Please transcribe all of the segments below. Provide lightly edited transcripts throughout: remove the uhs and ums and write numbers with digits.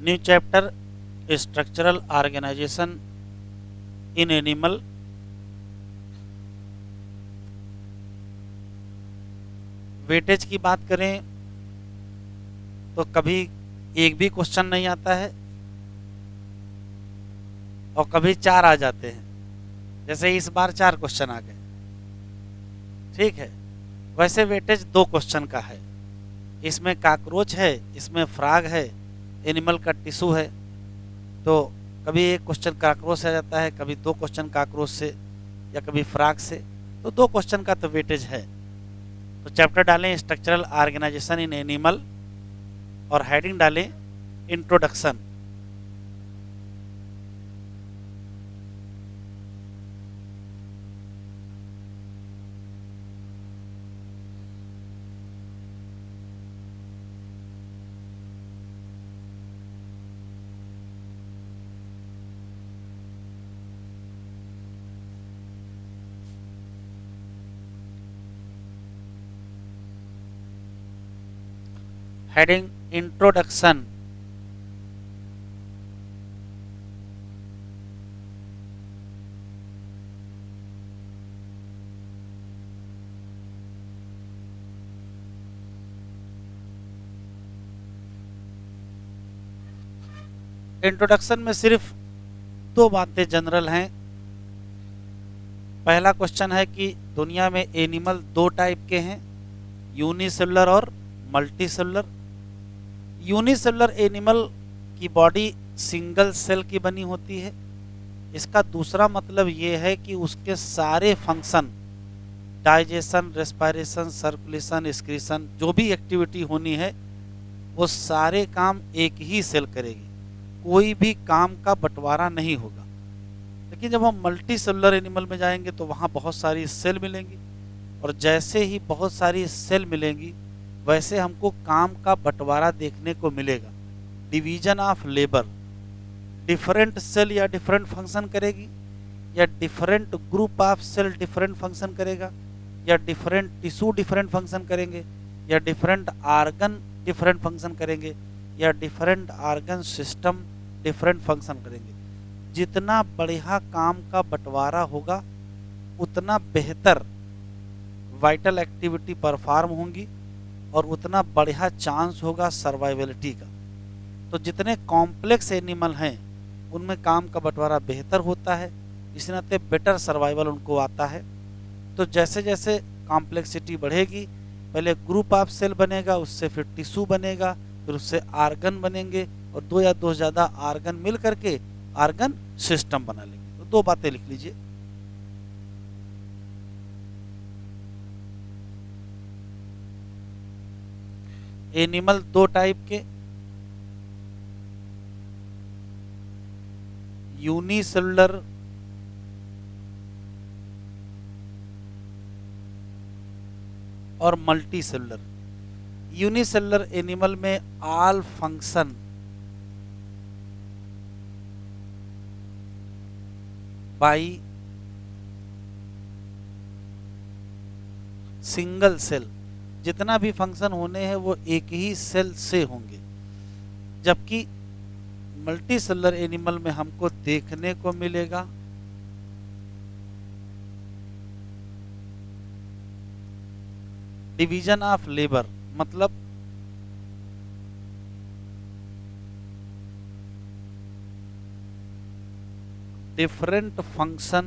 New chapter structural organisation in animal. Weightage की बात करें तो कभी एक भी क्वेश्चन नहीं आता है और कभी 4 आ जाते हैं, जैसे इस बार 4 क्वेश्चन आ गए। ठीक है, वैसे वेटेज 2 क्वेश्चन का है। इसमें काकरोच है, इसमें फ्रॉग है, एनिमल का टिश्यू है। तो कभी एक क्वेश्चन काकरोच से आ जाता है, कभी 2 क्वेश्चन काकरोच से या कभी फ्रॉग से। तो 2 क्वेश्चन का तो वेटेज है। तो चैप्टर डालें स्ट्रक्चरल ऑर्गेनाइजेशन इन एनिमल और हेडिंग डालें इंट्रोडक्शन। Heading introduction. इंट्रोडक्शन में सिर्फ 2 बातें जनरल हैं। पहला क्वेश्चन है कि दुनिया में एनिमल 2 टाइप के हैं, यूनिसेलुलर और मल्टीसेलुलर। यूनिसेलुलर एनिमल की बॉडी सिंगल सेल की बनी होती है। इसका दूसरा मतलब ये है कि उसके सारे function, digestion, respiration, circulation, excretion, जो भी एक्टिविटी होनी है वो सारे काम एक ही सेल करेगी, कोई भी काम का बंटवारा नहीं होगा। लेकिन जब हम मल्टी सेलुलर एनिमल में जाएंगे तो वहाँ बहुत सारी सेल मिलेंगी, और जैसे ही बहुत सारी सेल मिलेंगी वैसे हमको काम का बंटवारा देखने को मिलेगा, division of labour. Different cell या डिफरेंट फंक्शन करेगी, या different group of cell different function करेगा, या डिफरेंट टिश्यू डिफरेंट फंक्शन करेंगे, या डिफरेंट आर्गन डिफरेंट फंक्शन करेंगे, या different argon system different function करेंगे। जितना बढ़िया काम का बंटवारा होगा उतना बेहतर वाइटल एक्टिविटी परफॉर्म होंगी और उतना बढ़िया चांस होगा सर्वाइवलिटी का। तो जितने कॉम्प्लेक्स एनिमल हैं उनमें काम का बंटवारा बेहतर होता है, इस नाते बेटर सर्वाइवल उनको आता है। तो जैसे जैसे कॉम्प्लेक्सिटी बढ़ेगी, पहले ग्रुप ऑफ सेल बनेगा, उससे फिर टिश्यू बनेगा, फिर उससे आर्गन बनेंगे, और 2 या 2 से ज़्यादा आर्गन मिल करके आर्गन सिस्टम बना लेंगे। तो 2 बातें लिख लीजिए। एनिमल 2 टाइप के, यूनिसेलुलर और मल्टी सेलुलर। यूनिसेलुलर एनिमल में all function by single cell, जितना भी फंक्शन होने हैं वो एक ही सेल से होंगे। जबकि मल्टी सेलुलर एनिमल में हमको देखने को मिलेगा डिवीजन ऑफ लेबर, मतलब different function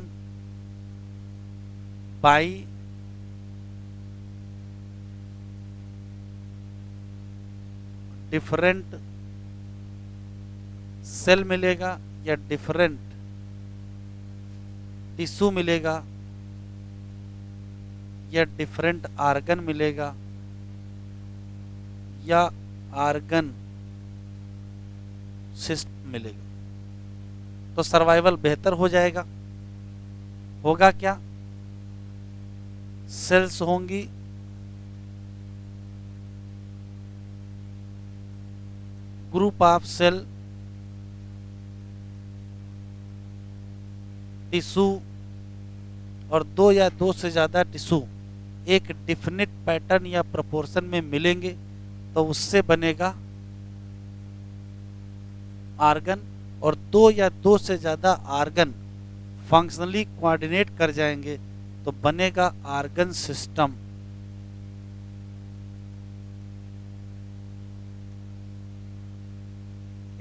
by different cell मिलेगा, या डिफरेंट टिश्यू मिलेगा, या डिफरेंट आर्गन मिलेगा, या आर्गन सिस्टम मिलेगा। तो सर्वाइवल बेहतर हो जाएगा। होगा क्या? सेल्स होंगी, ग्रुप ऑफ सेल, टिश्यू, और 2 या 2 से ज़्यादा टिश्यू एक डिफिनिट पैटर्न या प्रोपोर्शन में मिलेंगे, तो उससे बनेगा आर्गन और दो या दो से ज़्यादा आर्गन फंक्शनली कोऑर्डिनेट कर जाएंगे तो बनेगा आर्गन सिस्टम।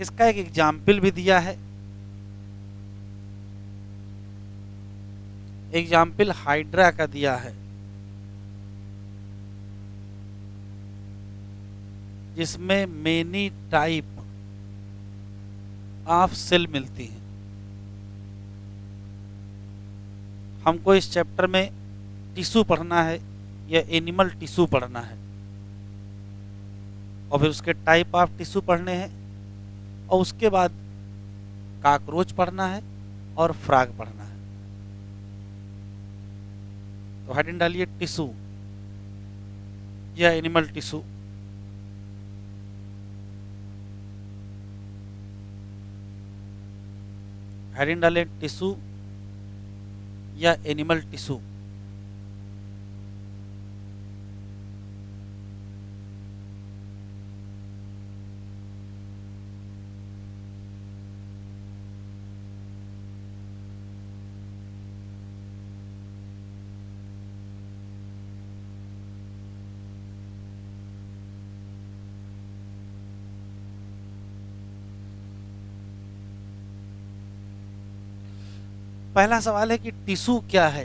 इसका एक एग्जाम्पल भी दिया है। एग्जाम्पल हाइड्रा का दिया है, जिसमें मेनी टाइप ऑफ सेल मिलती हैं। हमको इस चैप्टर में टिश्यू पढ़ना है या एनिमल टिश्यू पढ़ना है, और फिर उसके टाइप ऑफ टिश्यू पढ़ने हैं, और उसके बाद कॉकरोच पढ़ना है और फ्रॉग पढ़ना है। तो हेडिंग डालिए टिश्यू या एनिमल टिश्यू। हेडिंग डालें टिश्यू या एनिमल टिश्यू। पहला सवाल है कि टिश्यू क्या है।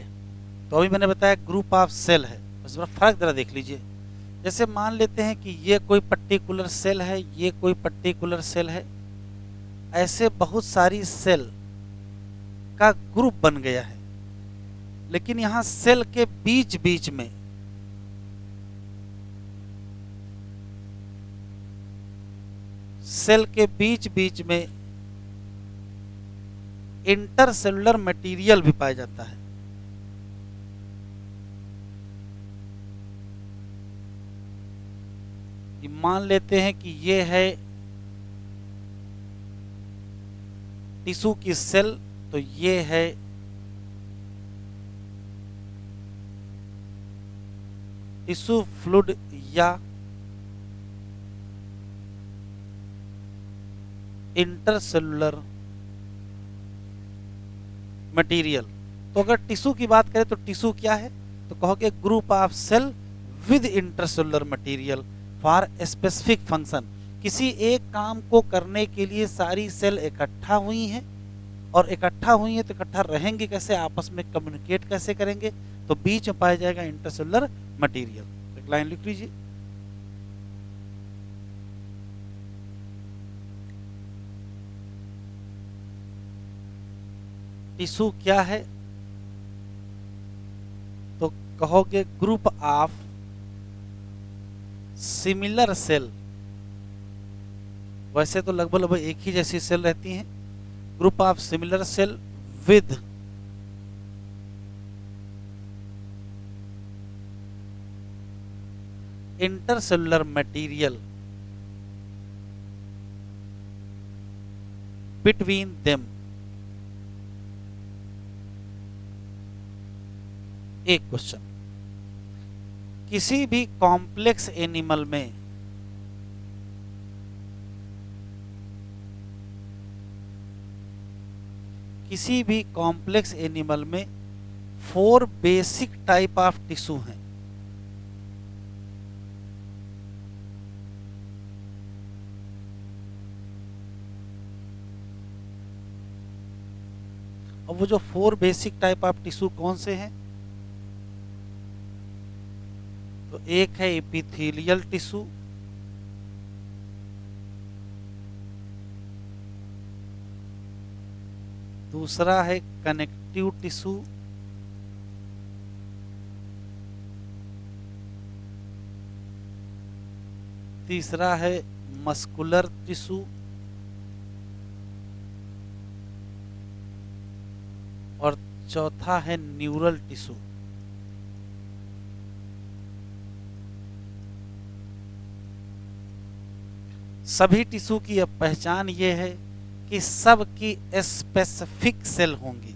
तो अभी मैंने बताया ग्रुप ऑफ सेल है। बस थोड़ा फर्क जरा देख लीजिए। जैसे मान लेते हैं कि ये कोई पर्टिकुलर सेल है, ये कोई पर्टिकुलर सेल है, ऐसे बहुत सारी सेल का ग्रुप बन गया है। लेकिन यहां सेल के बीच बीच में इंटरसेलुलर मटेरियल भी पाया जाता है। मान लेते हैं कि ये है टिश्यू की सेल, तो ये है टिश्यू फ्लूइड या इंटरसेलुलर मटेरियल। तो अगर टिश्यू की बात करें तो टिश्यू क्या है, तो कहोगे group of cell with intercellular material for specific function. किसी एक काम को करने के लिए सारी सेल इकट्ठा हुई हैं, और इकट्ठा हुई हैं तो इकट्ठा रहेंगे कैसे, आपस में कम्युनिकेट कैसे करेंगे, तो बीच में पाया जाएगा इंटरसेलुलर मटेरियल। एक लाइन लिख लीजिए। टिश्यू क्या है, तो कहोगे ग्रुप ऑफ सिमिलर सेल। वैसे तो लगभग एक ही जैसी सेल रहती हैं। Group of similar cell with intercellular material between them. एक क्वेश्चन, किसी भी कॉम्प्लेक्स एनिमल में four basic type of tissue हैं। अब वो जो four basic type of tissue कौन से हैं, तो एक है एपिथेलियल टिश्यू, दूसरा है कनेक्टिव टिश्यू, तीसरा है मस्कुलर टिश्यू, और चौथा है न्यूरल टिश्यू। सभी टिश्यू की अब पहचान ये है कि सब की स्पेसिफिक सेल होंगी।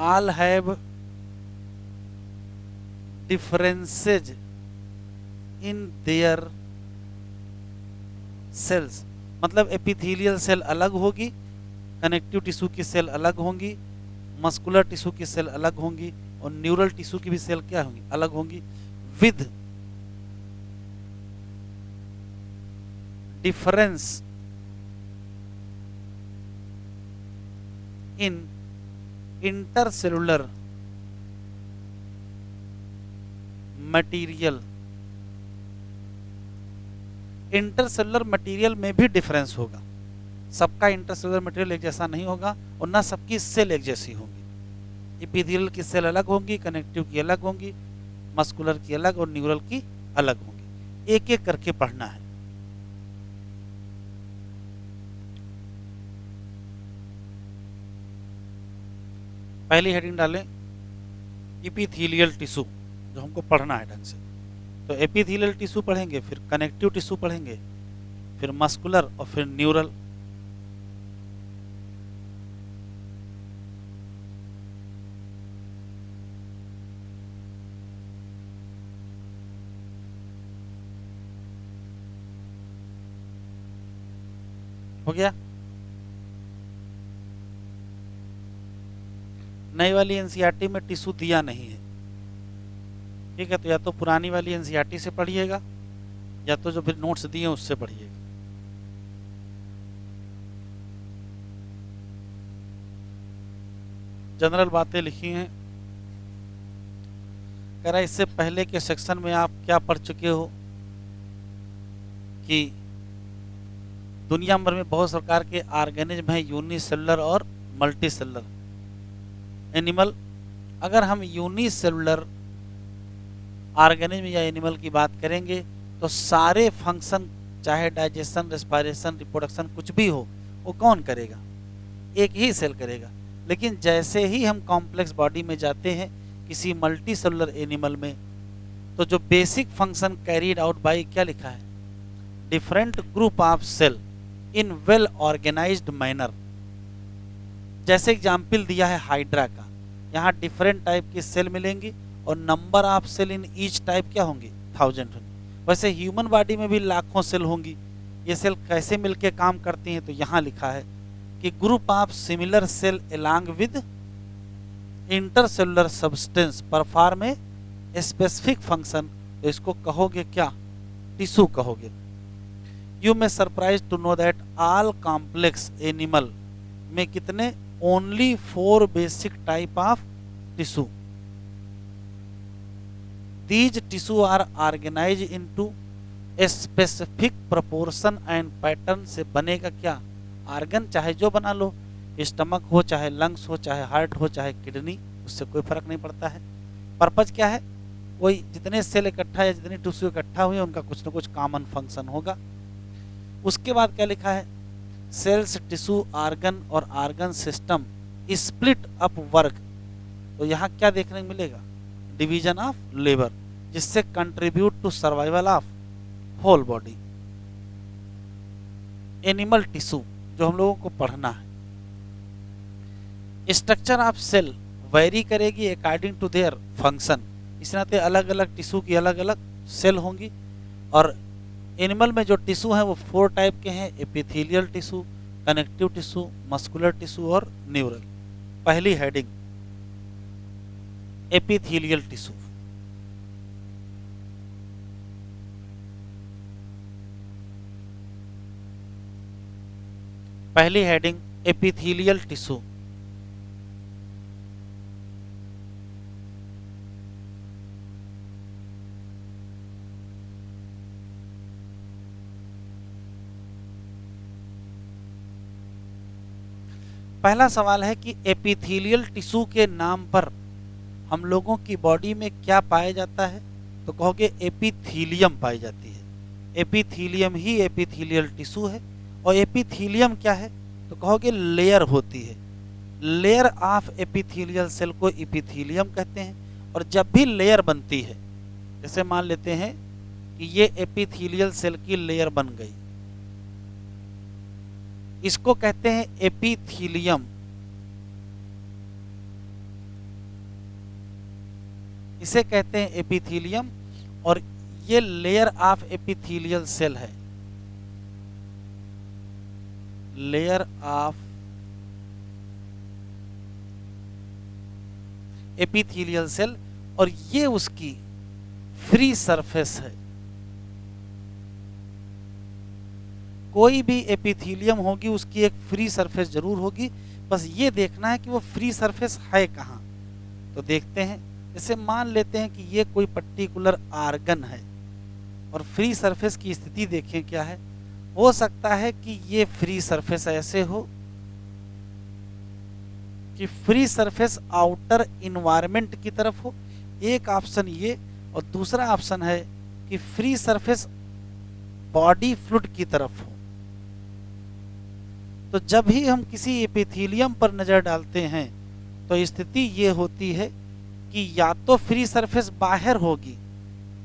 All have differences in their cells, मतलब एपिथेलियल सेल अलग होगी, कनेक्टिव टिश्यू की सेल अलग होंगी, मस्कुलर टिश्यू की सेल अलग होंगी और न्यूरल टिश्यू की भी सेल क्या होंगी, अलग होंगी, with difference in intercellular material. Intercellular material में भी डिफरेंस होगा, सबका इंटरसेलुलर मटेरियल एक जैसा नहीं होगा और ना सबकी सेल एक जैसी होंगी। एपिथेलियल की सेल अलग होंगी, कनेक्टिव की अलग होंगी, मस्कुलर की अलग और न्यूरल की अलग होंगी। एक एक करके पढ़ना है। पहली हेडिंग डालें एपिथेलियल टिश्यू, जो हमको पढ़ना है ढंग से। तो एपिथेलियल टिश्यू पढ़ेंगे, फिर कनेक्टिव टिश्यू पढ़ेंगे, फिर मस्कुलर और फिर न्यूरल। हो गया। नई वाली एनसीईआरटी में टिश्यू दिया नहीं है, ठीक है, तो या तो पुरानी वाली एनसीईआरटी से पढ़िएगा या तो जो फिर नोट्स दिए उससे पढ़िएगा। जनरल बातें लिखी हैं, कह रहा है इससे पहले के सेक्शन में आप क्या पढ़ चुके हो कि दुनिया भर में बहुत प्रकार के ऑर्गेनिज्म हैं, यूनिसेलुलर और मल्टीसेलुलर एनिमल। अगर हम यूनिसेलुलर ऑर्गेनिज्म या एनिमल की बात करेंगे तो सारे फंक्शन, चाहे डाइजेशन, रेस्पिरेशन, रिप्रोडक्शन कुछ भी हो, वो कौन करेगा, एक ही सेल करेगा। लेकिन जैसे ही हम कॉम्प्लेक्स बॉडी में जाते हैं किसी मल्टी सेलुलर एनिमल में, तो जो basic function carried out by क्या लिखा है, different group of cell in well organised manner. जैसे एग्जाम्पल दिया है हाइड्रा का, यहाँ डिफरेंट टाइप की सेल मिलेंगी और number of cell in each type क्या होंगी, 1000 होंगी। वैसे ह्यूमन बॉडी में भी लाखों सेल होंगी। ये सेल कैसे मिलके काम करती हैं, तो यहाँ लिखा है कि group of similar cell along with intercellular substance perform a specific function. तो इसको कहोगे क्या, टिश्यू कहोगे। You may surprise to know that all complex animal में कितने, only 4 basic type of tissue. These tissue are organized into a specific proportion and pattern से बनेगा क्या, आर्गन चाहे जो बना लो, स्टमक हो चाहे लंग्स हो चाहे हार्ट हो चाहे किडनी, उससे कोई फर्क नहीं पड़ता है। पर्पज क्या है, कोई जितने सेल इकट्ठा या जितनी टिश्यू इकट्ठा हुए उनका कुछ न कुछ कॉमन फंक्शन होगा। उसके बाद क्या लिखा है, सेल्स, टिश्यू, आर्गन और organ system split up work. तो यहाँ क्या देखने को मिलेगा, डिवीजन ऑफ लेबर, जिससे contribute to survival of whole body. Animal tissue जो हम लोगों को पढ़ना है, स्ट्रक्चर ऑफ सेल वेरी करेगी अकॉर्डिंग टू देयर फंक्शन। इस नाते अलग अलग टिश्यू की अलग अलग सेल होंगी। और एनिमल में जो टिश्यू हैं वो 4 टाइप के हैं, epithelial tissue, connective tissue, muscular tissue और न्यूरल। पहली हेडिंग एपिथेलियल टिश्यू। पहली हेडिंग एपिथेलियल टिश्यू। पहला सवाल है कि एपिथेलियल टिश्यू के नाम पर हम लोगों की बॉडी में क्या पाया जाता है, तो कहोगे एपिथीलियम पाई जाती है। एपिथीलियम ही एपिथेलियल टिश्यू है। और एपिथीलियम क्या है, तो कहोगे लेयर होती है। लेयर ऑफ एपिथेलियल सेल को एपिथीलियम कहते हैं। और जब भी लेयर बनती है, जैसे मान लेते हैं कि ये एपिथेलियल सेल की लेयर बन गई, इसको कहते हैं एपिथीलियम। इसे कहते हैं एपिथेलियम। और ये लेयर ऑफ एपिथेलियल सेल है। लेयर ऑफ एपिथेलियल सेल, और ये उसकी फ्री सरफेस है। कोई भी एपिथेलियम होगी उसकी एक फ्री सरफेस जरूर होगी, बस ये देखना है कि वो फ्री सरफेस है कहाँ। तो देखते हैं, जैसे मान लेते हैं कि ये कोई पर्टिकुलर आर्गन है और फ्री सरफेस की स्थिति देखें क्या है। हो सकता है कि ये फ्री सरफेस ऐसे हो कि फ्री सरफेस आउटर इन्वायरमेंट की तरफ हो, एक ऑप्शन ये, और दूसरा ऑप्शन है कि फ्री सरफेस बॉडी फ्लूइड की तरफ हो। तो जब भी हम किसी एपिथेलियम पर नजर डालते हैं तो स्थिति ये होती है कि या तो फ्री सरफेस बाहर होगी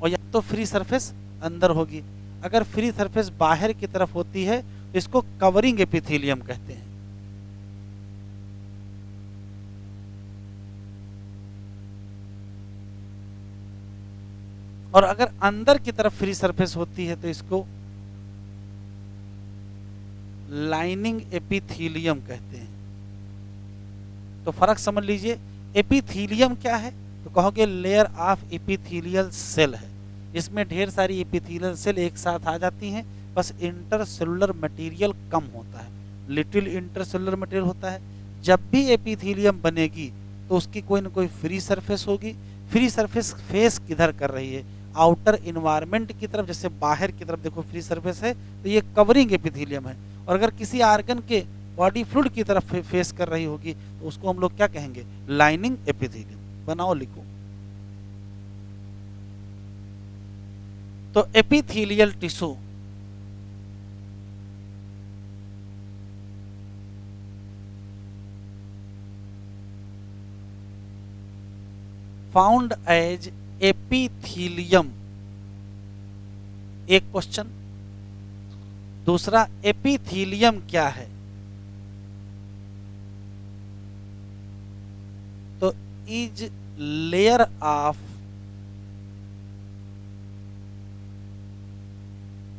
और या तो फ्री सरफेस अंदर होगी। अगर फ्री सरफेस बाहर की तरफ होती है तो इसको कवरिंग एपिथेलियम कहते हैं। और अगर अंदर की तरफ फ्री सरफेस होती है तो इसको लाइनिंग एपिथेलियम कहते हैं। तो फर्क समझ लीजिए, एपिथेलियम क्या है तो कहोगे लेयर ऑफ एपिथेलियल सेल है, इसमें ढेर सारी एपिथेलियल सेल एक साथ आ जाती हैं, बस इंटरसेलुलर मटेरियल कम होता है, लिटिल इंटरसेलुलर मटेरियल होता है। जब भी एपिथेलियम बनेगी तो उसकी कोई ना कोई फ्री सरफेस होगी। फ्री सरफेस फेस किधर कर रही है, आउटर इन्वायरमेंट की तरफ, जैसे बाहर की तरफ देखो फ्री सरफेस है तो ये कवरिंग एपिथेलियम है। और अगर किसी आर्गन के बॉडी फ्लूइड की तरफ फेस कर रही होगी तो उसको हम लोग क्या कहेंगे, लाइनिंग एपिथेलियम। बनाओ लिखो। तो epithelial tissue found as epithelium, एक क्वेश्चन। दूसरा, एपिथेलियम क्या है, तो is layer of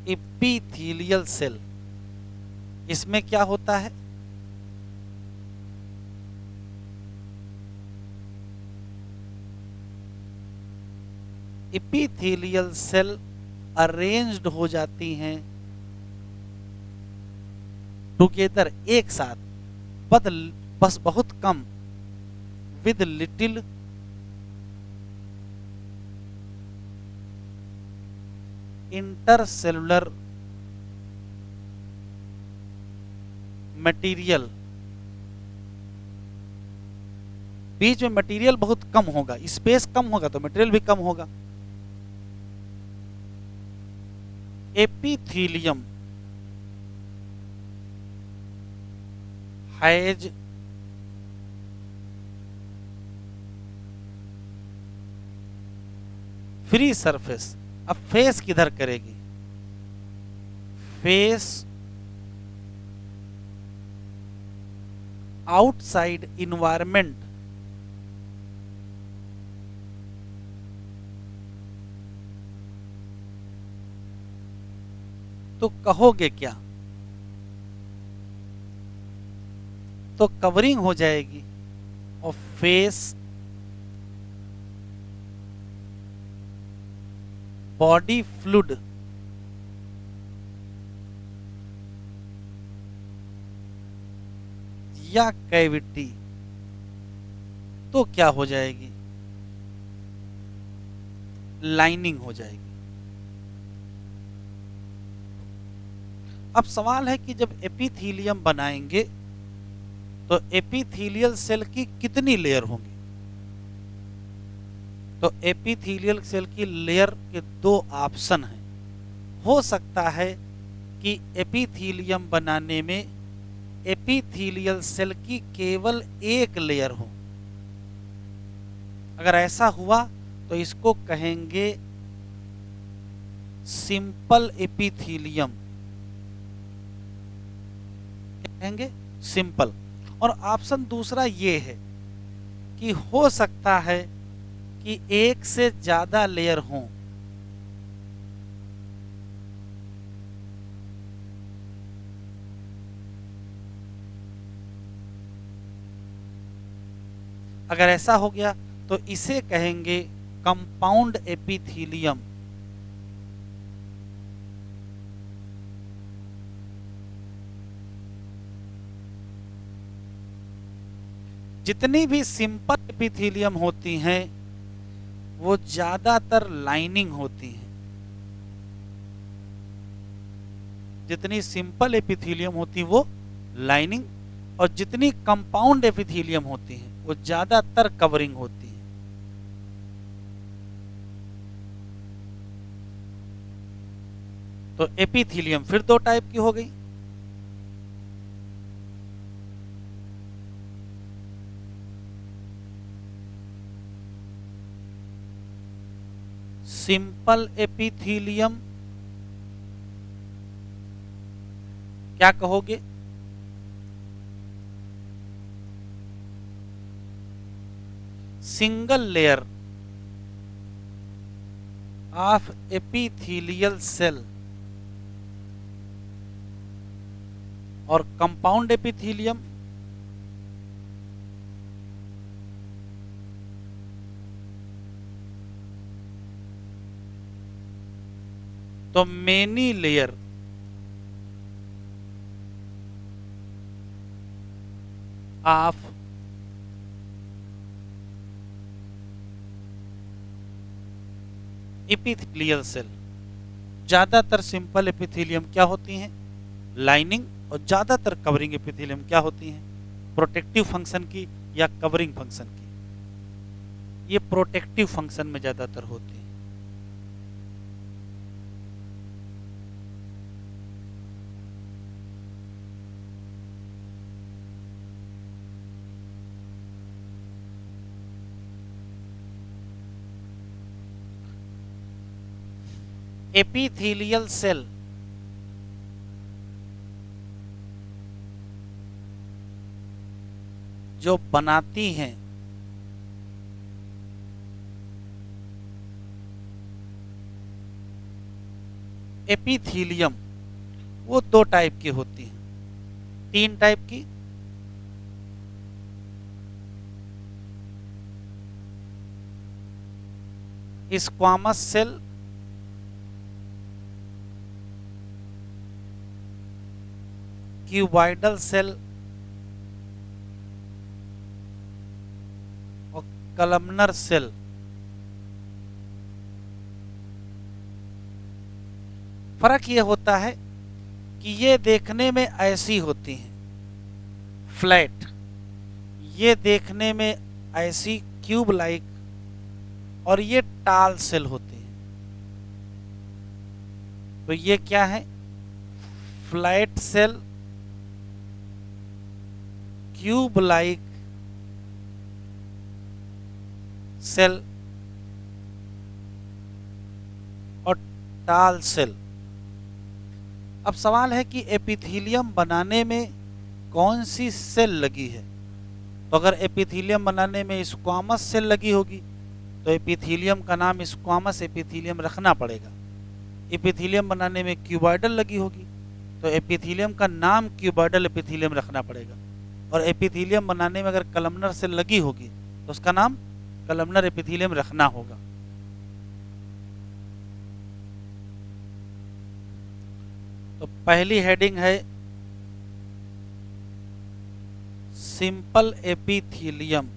epithelial cell. इसमें क्या होता है, एपिथेलियल सेल अरेंज्ड हो जाती हैं टुगेदर, एक साथ, बस बहुत कम, विद लिटिल इंटरसेलुलर मटेरियल। बीच में मटेरियल बहुत कम होगा, स्पेस कम होगा तो मटेरियल भी कम होगा। Epithelium has free surface. अब फेस किधर करेगी, फेस आउटसाइड इन्वायरमेंट, तो कहोगे क्या, तो कवरिंग हो जाएगी और फेस बॉडी फ्लूइड या कैविटी, तो क्या हो जाएगी, लाइनिंग हो जाएगी। अब सवाल है कि जब एपिथेलियम बनाएंगे तो एपिथेलियल सेल की कितनी लेयर होंगी। तो एपिथेलियल सेल की लेयर के दो ऑप्शन हैं। हो सकता है कि एपिथेलियम बनाने में एपिथेलियल सेल की केवल एक लेयर हो। अगर ऐसा हुआ तो इसको कहेंगे सिंपल एपिथेलियम, कहेंगे सिंपल। और ऑप्शन दूसरा ये है कि हो सकता है कि एक से ज्यादा लेयर हों। अगर ऐसा हो गया तो इसे कहेंगे कंपाउंड एपिथीलियम। जितनी भी सिंपल एपिथीलियम होती हैं वो ज्यादातर लाइनिंग होती हैं। जितनी सिंपल एपिथीलियम होती वो लाइनिंग, और जितनी कंपाउंड एपिथीलियम होती हैं वो ज्यादातर कवरिंग होती है। तो एपिथीलियम फिर दो टाइप की हो गई। सिंपल एपिथीलियम क्या कहोगे? Single layer of epithelial cell. और कंपाउंड एपिथेलियम तो many layer of epithelial cell. ज्यादातर सिंपल एपिथेलियम क्या होती हैं? लाइनिंग। और ज्यादातर कवरिंग एपिथेलियम क्या होती हैं? प्रोटेक्टिव फंक्शन की या कवरिंग फंक्शन की। ये प्रोटेक्टिव फंक्शन में ज्यादातर होती है। एपिथेलियल सेल जो बनाती हैं एपिथेलियम वो दो टाइप की होती हैं, तीन टाइप की। स्क्वामस सेल, क्यूबॉइडल सेल और कलमनर सेल। फर्क ये होता है कि ये देखने में ऐसी होती हैं फ्लैट, ये देखने में ऐसी क्यूब लाइक, और ये टाल सेल होती हैं। तो ये क्या है? Flat cell, cube like cell और टाल सेल। अब सवाल है कि एपिथेलियम बनाने में कौन सी सेल लगी है? तो अगर एपिथेलियम बनाने में स्क्वामस सेल लगी होगी तो एपिथेलियम का नाम स्क्वामस एपिथेलियम रखना पड़ेगा। एपिथेलियम बनाने में क्यूबॉइडल लगी होगी तो एपिथेलियम का नाम क्यूबॉइडल एपिथेलियम रखना पड़ेगा। और एपिथेलियम बनाने में अगर कलमनर सेल लगी होगी तो उसका नाम कलमनर एपिथेलियम रखना होगा। तो पहली हेडिंग है सिंपल एपिथेलियम।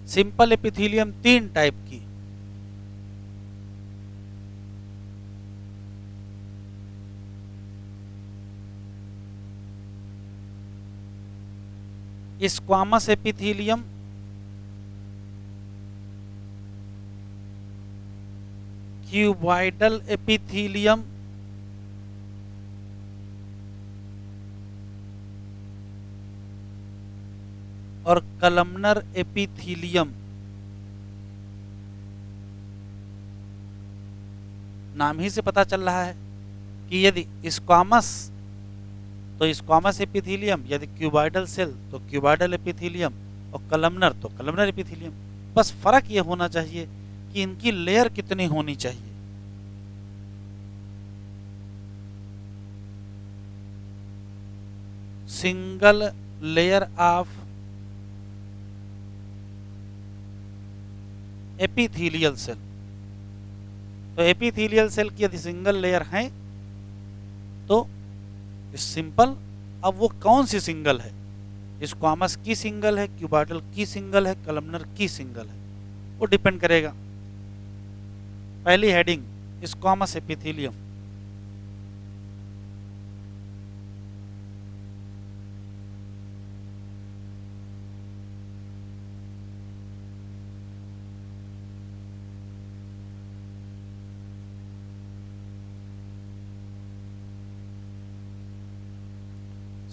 सिंपल एपिथेलियम तीन टाइप की। स्क्वामस एपिथेलियम, क्यूबॉइडल एपिथेलियम और कलमनर एपिथेलियम। नाम ही से पता चल रहा है कि यदि स्क्वामस तो स्क्वामस एपिथेलियम, यदि क्यूबॉइडल सेल तो क्यूबॉइडल एपिथेलियम और कलमनर तो कलमनर एपिथेलियम। बस फर्क ये होना चाहिए कि इनकी लेयर कितनी होनी चाहिए। Single layer of epithelial cell. तो एपिथेलियल सेल की यदि सिंगल लेयर है तो सिंपल। अब वो कौन सी सिंगल है? स्क्वामस की सिंगल है, क्यूबाइडल की सिंगल है, कलमनर की सिंगल है, वो डिपेंड करेगा। पहली हेडिंग स्क्वामस एपिथेलियम।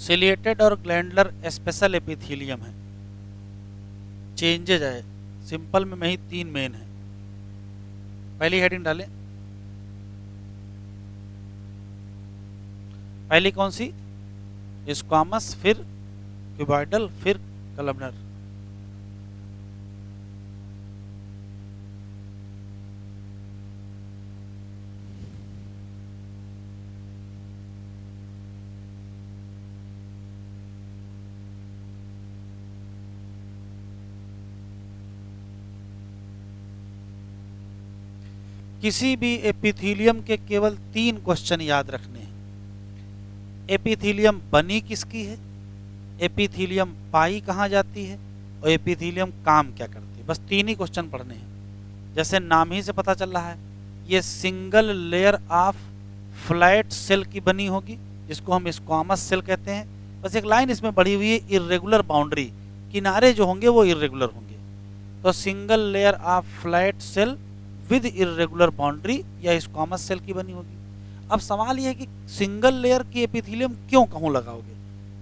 सिलिएटेड और ग्लैंडुलर स्पेशल एपिथेलियम है। चेंजेज है, सिंपल में ही 3 मेन है। पहली हेडिंग डालें, पहली कौन सी? स्क्वामस, फिर क्यूबाइडल, फिर कलमनर। किसी भी एपिथेलियम के केवल 3 क्वेश्चन याद रखने हैं। एपिथेलियम बनी किसकी है, एपिथेलियम पाई कहाँ जाती है, और एपिथेलियम काम क्या करती है। बस 3 ही क्वेश्चन पढ़ने हैं। जैसे नाम ही से पता चल रहा है, ये single layer of flat cell की बनी होगी, जिसको हम स्क्वामस सेल कहते हैं। बस एक लाइन इसमें बढ़ी हुई है, इर्रेगुलर बाउंड्री, किनारे जो होंगे वो इर्रेगुलर होंगे। तो single layer of flat cell with irregular boundary या स्क्वामस सेल की बनी होगी। अब सवाल यह है कि सिंगल लेयर की एपिथेलियम क्यों कहूँ लगाओगे?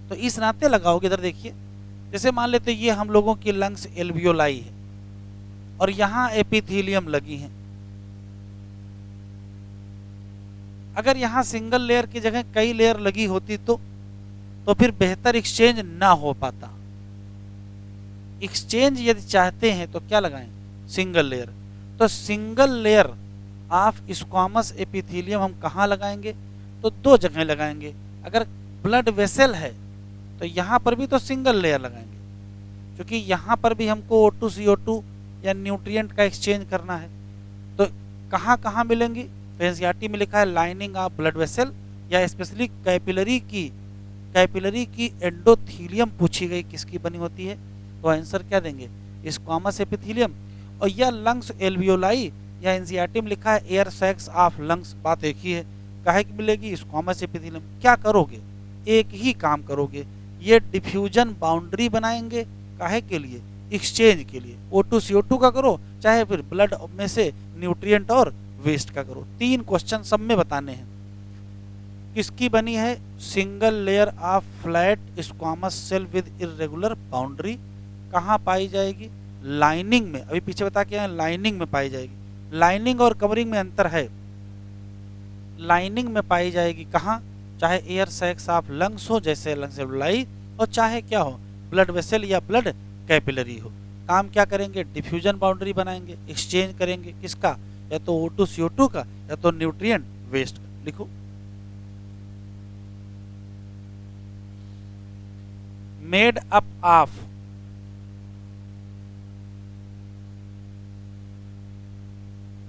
तो इस नाते लगाओगे, इधर देखिए, जैसे मान लेते ये हम लोगों की लंग्स एल्वियोलाई है और यहाँ एपिथेलियम लगी है। अगर यहाँ सिंगल लेयर की जगह कई लेयर लगी होती तो फिर बेहतर एक्सचेंज ना हो पाता। एक्सचेंज यदि चाहते हैं तो क्या लगाएं? Single layer. तो single layer of squamous epithelium हम कहाँ लगाएंगे? तो 2 जगह लगाएंगे। अगर ब्लड वेसल है तो यहाँ पर भी तो सिंगल लेयर लगाएंगे, क्योंकि यहाँ पर भी हमको O2 CO2 या न्यूट्रिएंट का एक्सचेंज करना है। तो कहाँ कहाँ मिलेंगी? तो एनसीईआरटी में लिखा है लाइनिंग ऑफ ब्लड वेसल, या स्पेशली कैपिलरी की एंडोथीलियम पूछी गई किसकी बनी होती है, तो आंसर क्या देंगे? Squamous epithelium. और यह लंग्स एल्वियोलाई, या एनसीईआरटी में लिखा है एयर सैक्स ऑफ लंग्स, बात एक ही है। काहे की मिलेगी? Squamous epithelium. क्या करोगे? एक ही काम करोगे, ये डिफ्यूजन बाउंड्री बनाएंगे। काहे के लिए? एक्सचेंज के लिए। O2 CO2 का करो, चाहे फिर ब्लड में से न्यूट्रिएंट और वेस्ट का करो। 3 क्वेश्चन सब में बताने हैं। किसकी बनी है? Single layer of flat squamous cell with irregular boundary. कहाँ पाई जाएगी? लाइनिंग में। अभी पीछे बता के आए, लाइनिंग में पाई जाएगी। लाइनिंग और कवरिंग में अंतर है। लाइनिंग में पाई जाएगी कहाँ? चाहे एयर सैक्स ऑफ लंग्स हो, जैसे लंग्स एल्वियोलाई, और चाहे क्या हो, ब्लड वेसल या ब्लड कैपिलरी हो। काम क्या करेंगे? डिफ्यूजन बाउंड्री बनाएंगे, एक्सचेंज करेंगे। किसका? या तो O2 CO2 का, या तो न्यूट्रिएंट वेस्ट का। लिखो, मेड अप ऑफ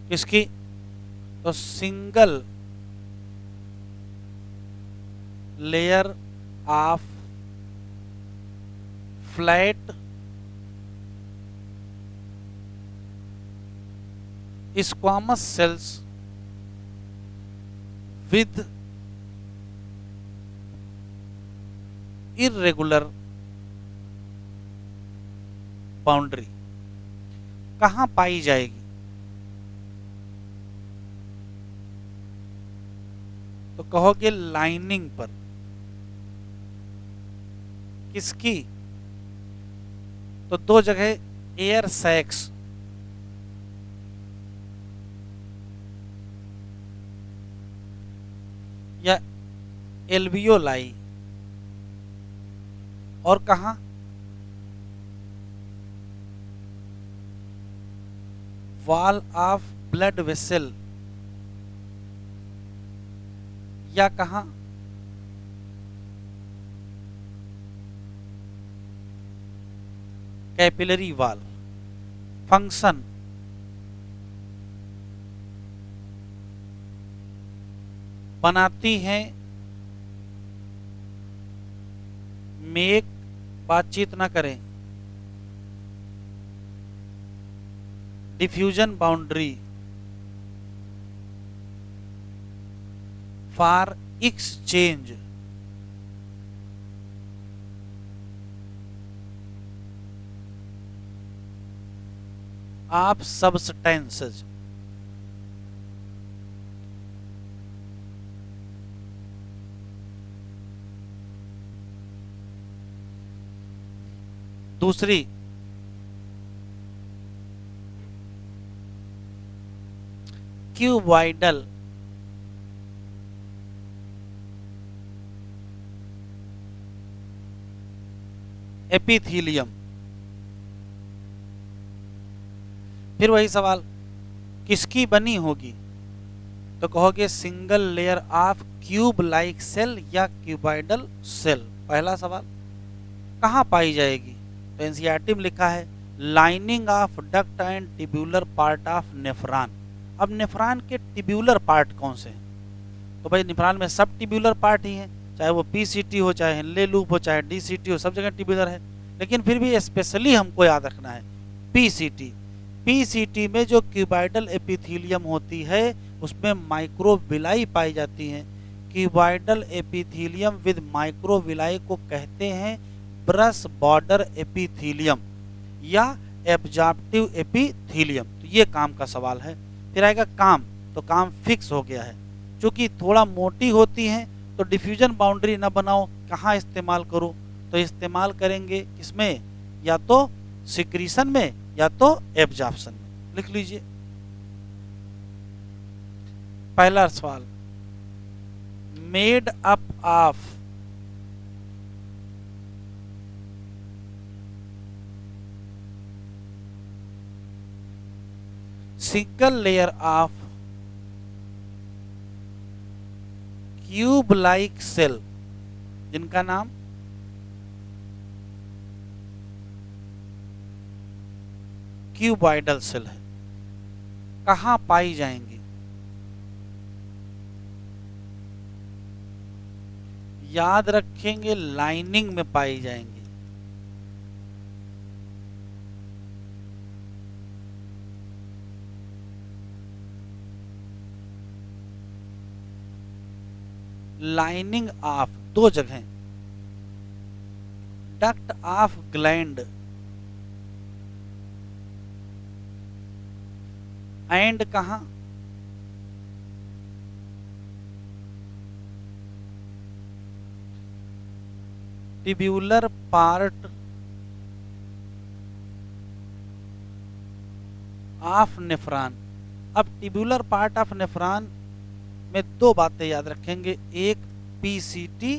किसकी? तो single layer of flat squamous cells with irregular boundary. कहां पाई जाएगी? तो कहोगे लाइनिंग पर। किसकी? तो 2 जगह, एयर सैक्स या एल्वियोलाई, और कहां? वॉल ऑफ ब्लड वेसल, या कहां? Capillary wall. फंक्शन बनाती हैं मेक, बातचीत ना करें, diffusion boundary, for exchange, of substances. दूसरी क्यूबॉइडल एपिथीलियम। फिर वही सवाल, किसकी बनी होगी? तो कहोगे single layer of cube like cell या क्यूबॉइडल सेल। पहला सवाल, कहाँ पाई जाएगी? तो एनसीईआरटी में लिखा है lining of duct and tubular part of nephron. अब नेफ्रॉन के टिब्यूलर पार्ट कौन से हैं? तो भाई नेफ्रॉन में सब टिब्यूलर पार्ट ही हैं, चाहे वो पीसीटी हो, चाहे हेनले लूप हो, चाहे डीसीटी हो, सब जगह टिब्यूलर है। लेकिन फिर भी स्पेशली हमको याद रखना है पीसीटी। पीसीटी में जो क्यूबॉइडल एपिथीलियम होती है उसमें माइक्रोविलाई पाई जाती हैं। क्यूबॉइडल एपिथीलियम विद माइक्रोविलाई को कहते हैं ब्रश बॉर्डर एपिथीलियम या एब्जॉर्प्टिव एपिथीलियम। तो ये काम का सवाल है। फिर आएगा काम, तो काम फिक्स हो गया है। क्योंकि थोड़ा मोटी होती हैं तो डिफ्यूजन बाउंड्री ना बनाओ, कहाँ इस्तेमाल करो? तो इस्तेमाल करेंगे किसमें? या तो सिक्रीशन में या तो एब्जॉर्प्शन में। लिख लीजिए पहला सवाल, made up of single layer of cube like cell, जिनका नाम क्यूबॉइडल सेल है, कहां पाई जाएंगी? याद रखेंगे लाइनिंग में पाई जाएंगी। लाइनिंग ऑफ दो जगह, डक्ट ऑफ ग्लैंड एंड कहां? Tubular part of nephron. अब टिब्यूलर पार्ट ऑफ नेफ्रॉन में दो बातें याद रखेंगे, एक पीसीटी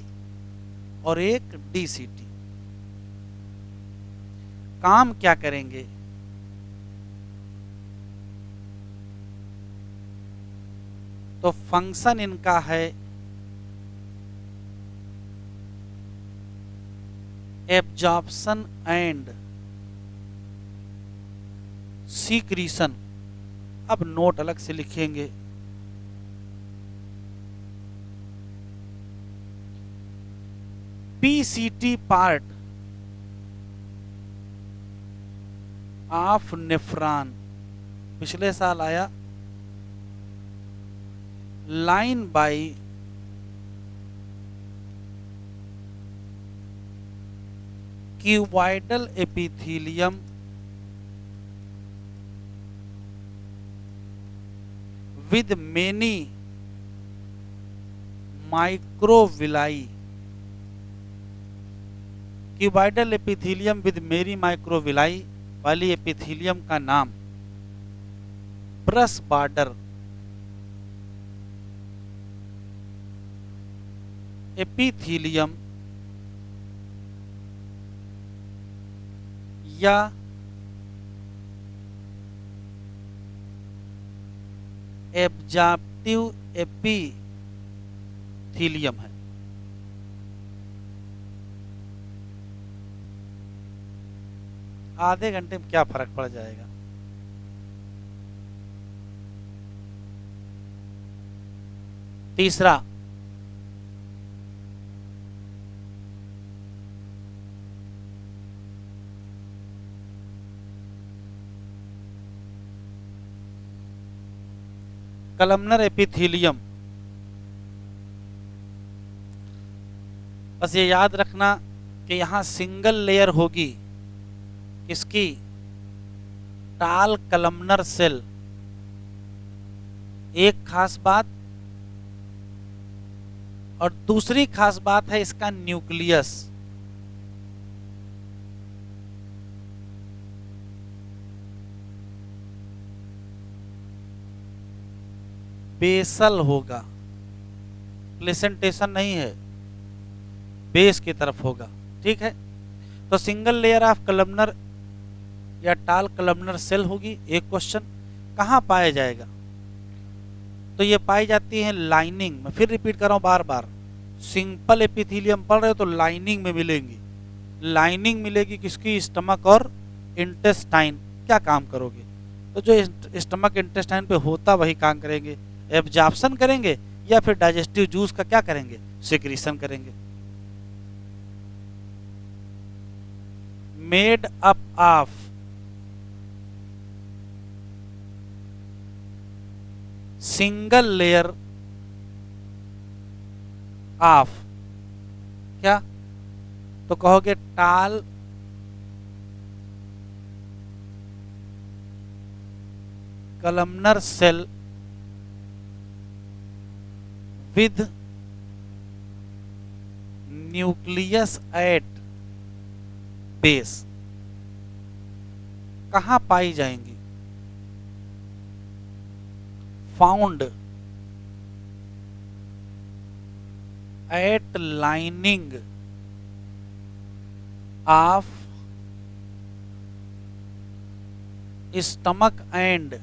और एक डीसीटी। काम क्या करेंगे? तो फंक्शन इनका है एब्जॉर्प्शन एंड सीक्रीशन। अब नोट अलग से लिखेंगे, पीसीटी पार्ट ऑफ नेफ्रॉन पिछले साल आया line by cuboidal epithelium with many microvilli. Cuboidal epithelium with मेरी माइक्रोविलाई वाली एपिथीलियम का नाम ब्रश बॉर्डर एपिथीलियम या एब्जॉर्प्टिव एपिथीलियम है। आधे घंटे में क्या फर्क पड़ जाएगा। तीसरा, कलमनर एपिथेलियम। बस ये याद रखना कि यहाँ सिंगल लेयर होगी किसकी, टाल कलमनर सेल। एक खास बात, और दूसरी खास बात है इसका न्यूक्लियस। बेसल होगा, प्लेसेंटेशन नहीं है, बेस की तरफ होगा। ठीक है, तो सिंगल लेयर ऑफ कलमनर या टाल कलमनर सेल होगी। एक क्वेश्चन, कहाँ पाया जाएगा, तो ये पाई जाती है लाइनिंग में। फिर रिपीट कर रहा हूं बार बार, सिंपल एपिथेलियम पढ़ रहे हो तो लाइनिंग में मिलेंगी। लाइनिंग मिलेगी किसकी, स्टमक और इंटेस्टाइन। क्या काम करोगे, तो जो स्टमक इंटेस्टाइन पे होता वही काम करेंगे, एब्जॉर्प्शन करेंगे या फिर डाइजेस्टिव जूस का क्या करेंगे, सिक्रीशन करेंगे। Made up of single layer of क्या, तो कहोगे tall columnar cell with nucleus at base. कहां पाई जाएंगी, found at lining of stomach and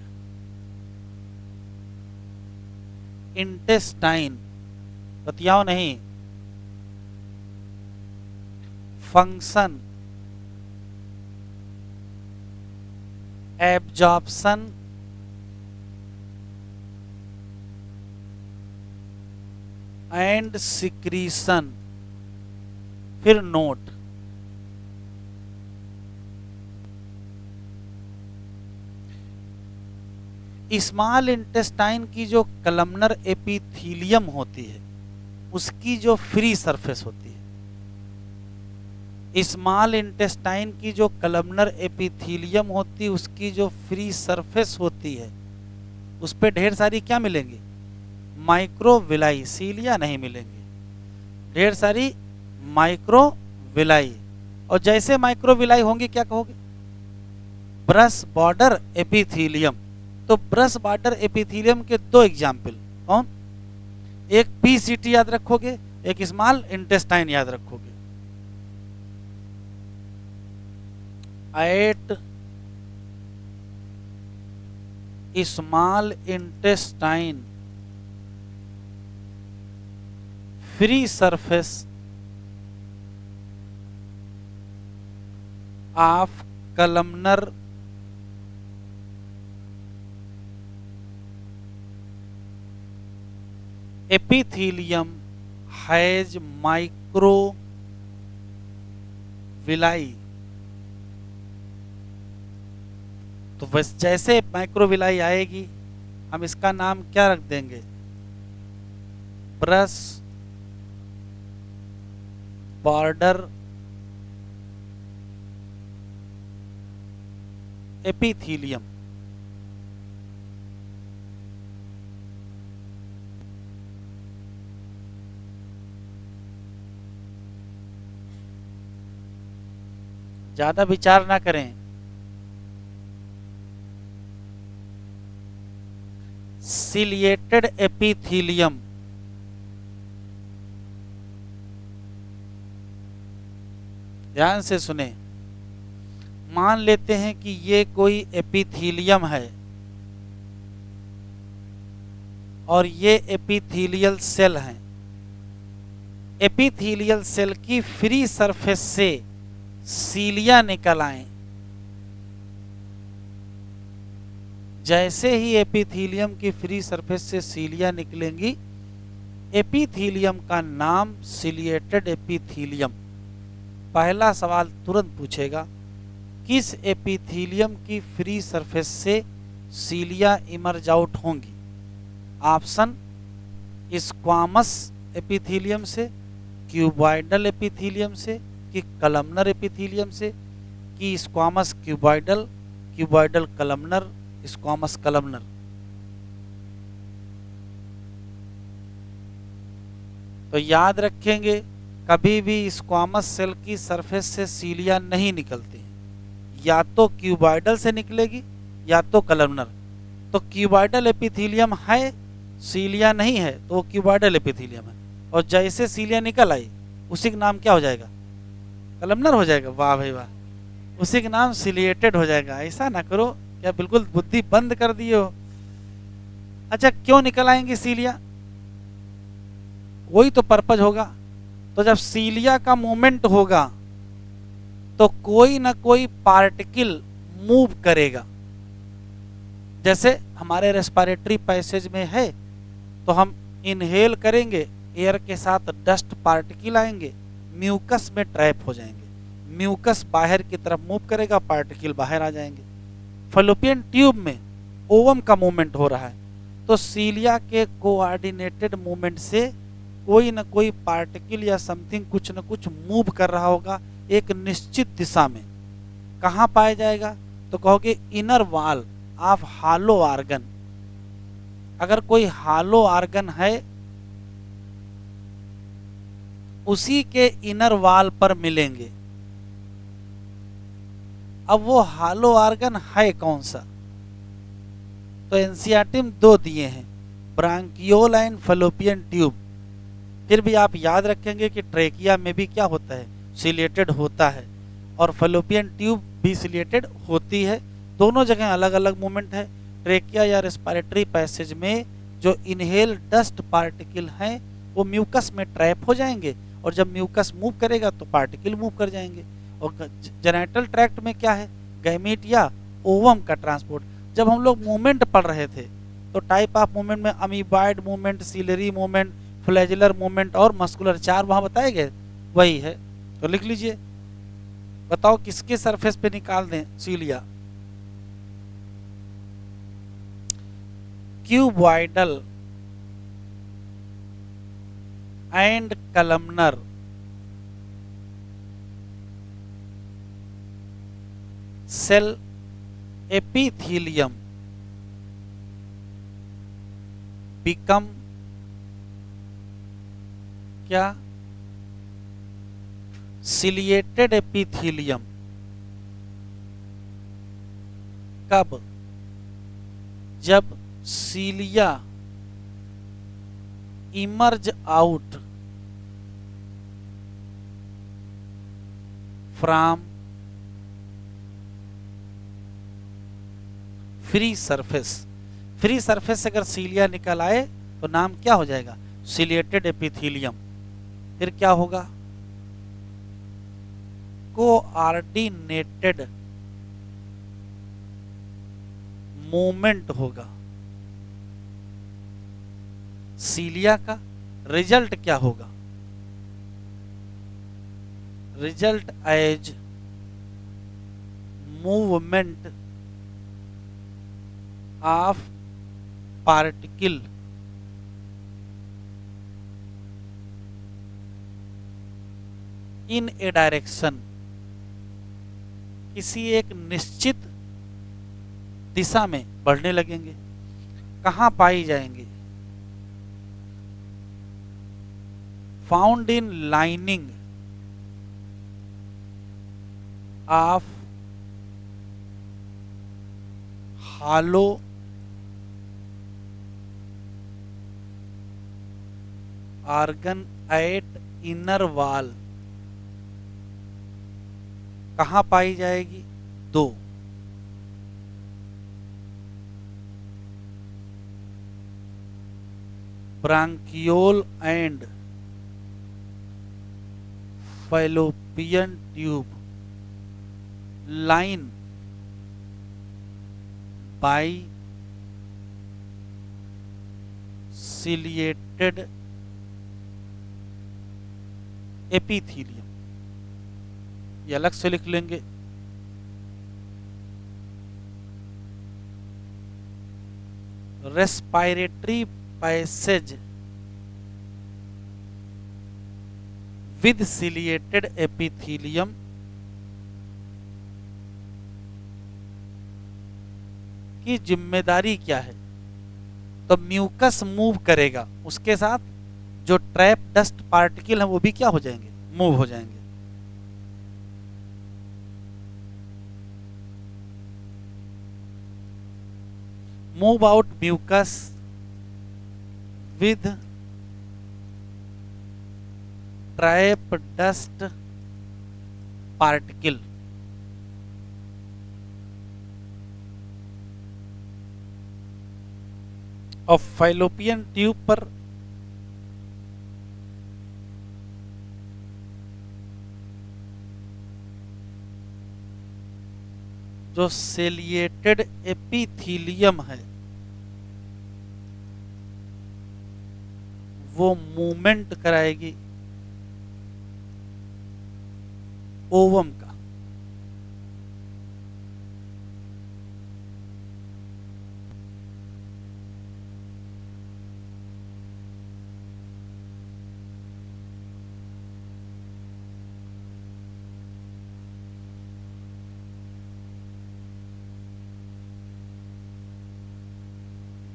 intestine. बतियाओ नहीं, फंक्शन, एब्जॉर्प्शन, एंड सिक्रीशन। फिर नोट, स्मॉल इंटेस्टाइन की जो कलमनर एपिथेलियम होती है उसकी जो फ्री सरफेस होती है, स्मॉल इंटेस्टाइन की जो कलमनर एपिथेलियम होती है उसकी जो फ्री सरफेस होती है उस पे ढेर सारी क्या मिलेंगी, माइक्रोविलाई, सीलिया नहीं मिलेंगी, ढेर सारी माइक्रोविलाई। और जैसे माइक्रोविलाई होंगी क्या कहोगे, ब्रश बॉर्डर एपिथेलियम। तो ब्रश बॉर्डर एपिथेलियम के दो एग्जाम्पल, कौन, एक पीसीटी याद रखोगे, एक स्मॉल इंटेस्टाइन याद रखोगे। At small intestine free surface of columnar epithelium has microvilli। तो बस जैसे माइक्रोविलाई आएगी हम इसका नाम क्या रख देंगे, ब्रश बॉर्डर एपिथेलियम। ज्यादा विचार ना करें, सिलिएटेड एपिथेलियम, ध्यान से सुने। मान लेते हैं कि ये कोई एपिथेलियम है और ये एपिथेलियल सेल हैं। एपिथेलियल सेल की फ्री सरफेस से सीलिया निकल आए जैसे ही एपिथीलियम की फ्री सरफेस से सीलिया निकलेंगी, एपिथीलियम का नाम सिलिएटेड एपिथीलियम। पहला सवाल तुरंत पूछेगा, किस एपिथीलियम की फ्री सरफेस से सीलिया इमर्ज आउट होंगी? ऑप्शन, स्क्वामस एपिथीलियम से, क्यूबॉइडल एपिथीलियम से, कि कलमनर एपिथीलियम से, कि squamous cuboidal, cuboidal columnar, squamous columnar. तो याद रखेंगे, कभी भी स्क्वामस सेल की सरफेस से सीलिया नहीं निकलती है, या तो क्यूबॉइडल से निकलेगी या तो कलमनर। तो क्यूबॉइडल एपिथीलियम है, सीलिया नहीं है, तो वो क्यूबॉइडल एपिथीलियम है, और जैसे सीलिया निकल आई उसी का नाम क्या हो जाएगा? कलमनर हो जाएगा। वाह भाई वाह, उसी का नाम सिलिएटेड हो जाएगा। ऐसा ना करो, क्या बिल्कुल बुद्धि बंद कर दिए हो? अच्छा, क्यों निकल आएंगी सीलिया? कोई तो पर्पज होगा। तो जब सीलिया का मूवमेंट होगा तो कोई ना कोई पार्टिकल मूव करेगा। जैसे हमारे रेस्पिरेटरी पैसेज में है, तो हम इनहेल करेंगे, एयर के साथ डस्ट पार्टिकल आएंगे, म्यूकस में ट्रैप हो जाएंगे, म्यूकस बाहर की तरफ मूव करेगा, पार्टिकल बाहर आ जाएंगे। फैलोपियन ट्यूब में ओवम का मूवमेंट हो रहा है, तो सीलिया के कोऑर्डिनेटेड मूवमेंट से कोई ना कोई पार्टिकल या समथिंग कुछ न कुछ मूव कर रहा होगा एक निश्चित दिशा में। कहाँ पाया जाएगा? तो कहोगे inner wall of hollow organ. अगर कोई हालो ऑर्गन है, उसी के इनर वॉल पर मिलेंगे। अब वो हालो ऑर्गन है कौन सा? तो एनसीईआरटी में दो दिए हैं, ब्रांकियोल एंड फैलोपियन ट्यूब। फिर भी आप याद रखेंगे कि ट्रेकिया में भी क्या होता है? सिलिएटेड होता है, और फैलोपियन ट्यूब भी सिलिएटेड होती है। दोनों जगह अलग अलग मूवमेंट है। ट्रेकिया या रेस्पिरेटरी पैसेज में जो इनहेल डस्ट पार्टिकल हैं वो म्यूकस में ट्रैप हो जाएंगे, और जब म्यूकस मूव करेगा तो पार्टिकल मूव कर जाएंगे। और जेनिटल ट्रैक्ट में क्या है? गैमीट या ओवम का ट्रांसपोर्ट। जब हम लोग मूवमेंट पढ़ रहे थे तो टाइप ऑफ मूवमेंट में amoeboid movement, ciliary movement, flagellar movement और मस्कुलर, चार वहां बताए गए, वही है। तो लिख लीजिए, बताओ किसके सरफेस पे निकाल दें cilia? Cuboidal and columnar cell epithelium become क्या? Ciliated epithelium. कब? जब cilia emerge out from free surface. Free surface से अगर सीलिया निकल आए तो नाम क्या हो जाएगा? Ciliated epithelium. फिर क्या होगा? कोऑर्डिनेटेड मूवमेंट होगा सीलिया का। रिजल्ट क्या होगा? Result as movement of particle in a direction. किसी एक निश्चित दिशा में बढ़ने लगेंगे। कहां पाई जाएंगे? Found in lining of hollow organ at inner wall. कहां पाई जाएगी? दो, bronchiole and fallopian tube line by ciliated epithelium, ये अलग से लिख लेंगे। Respiratory passage with ciliated epithelium की जिम्मेदारी क्या है? तो म्यूकस मूव करेगा, उसके साथ जो ट्रैप डस्ट पार्टिकल है वो भी क्या हो जाएंगे, मूव हो जाएंगे। Move out mucus with trap dust particle. और फाइलोपियन ट्यूब पर जो सिलिएटेड एपिथीलियम है वो मूवमेंट कराएगी ओवम का।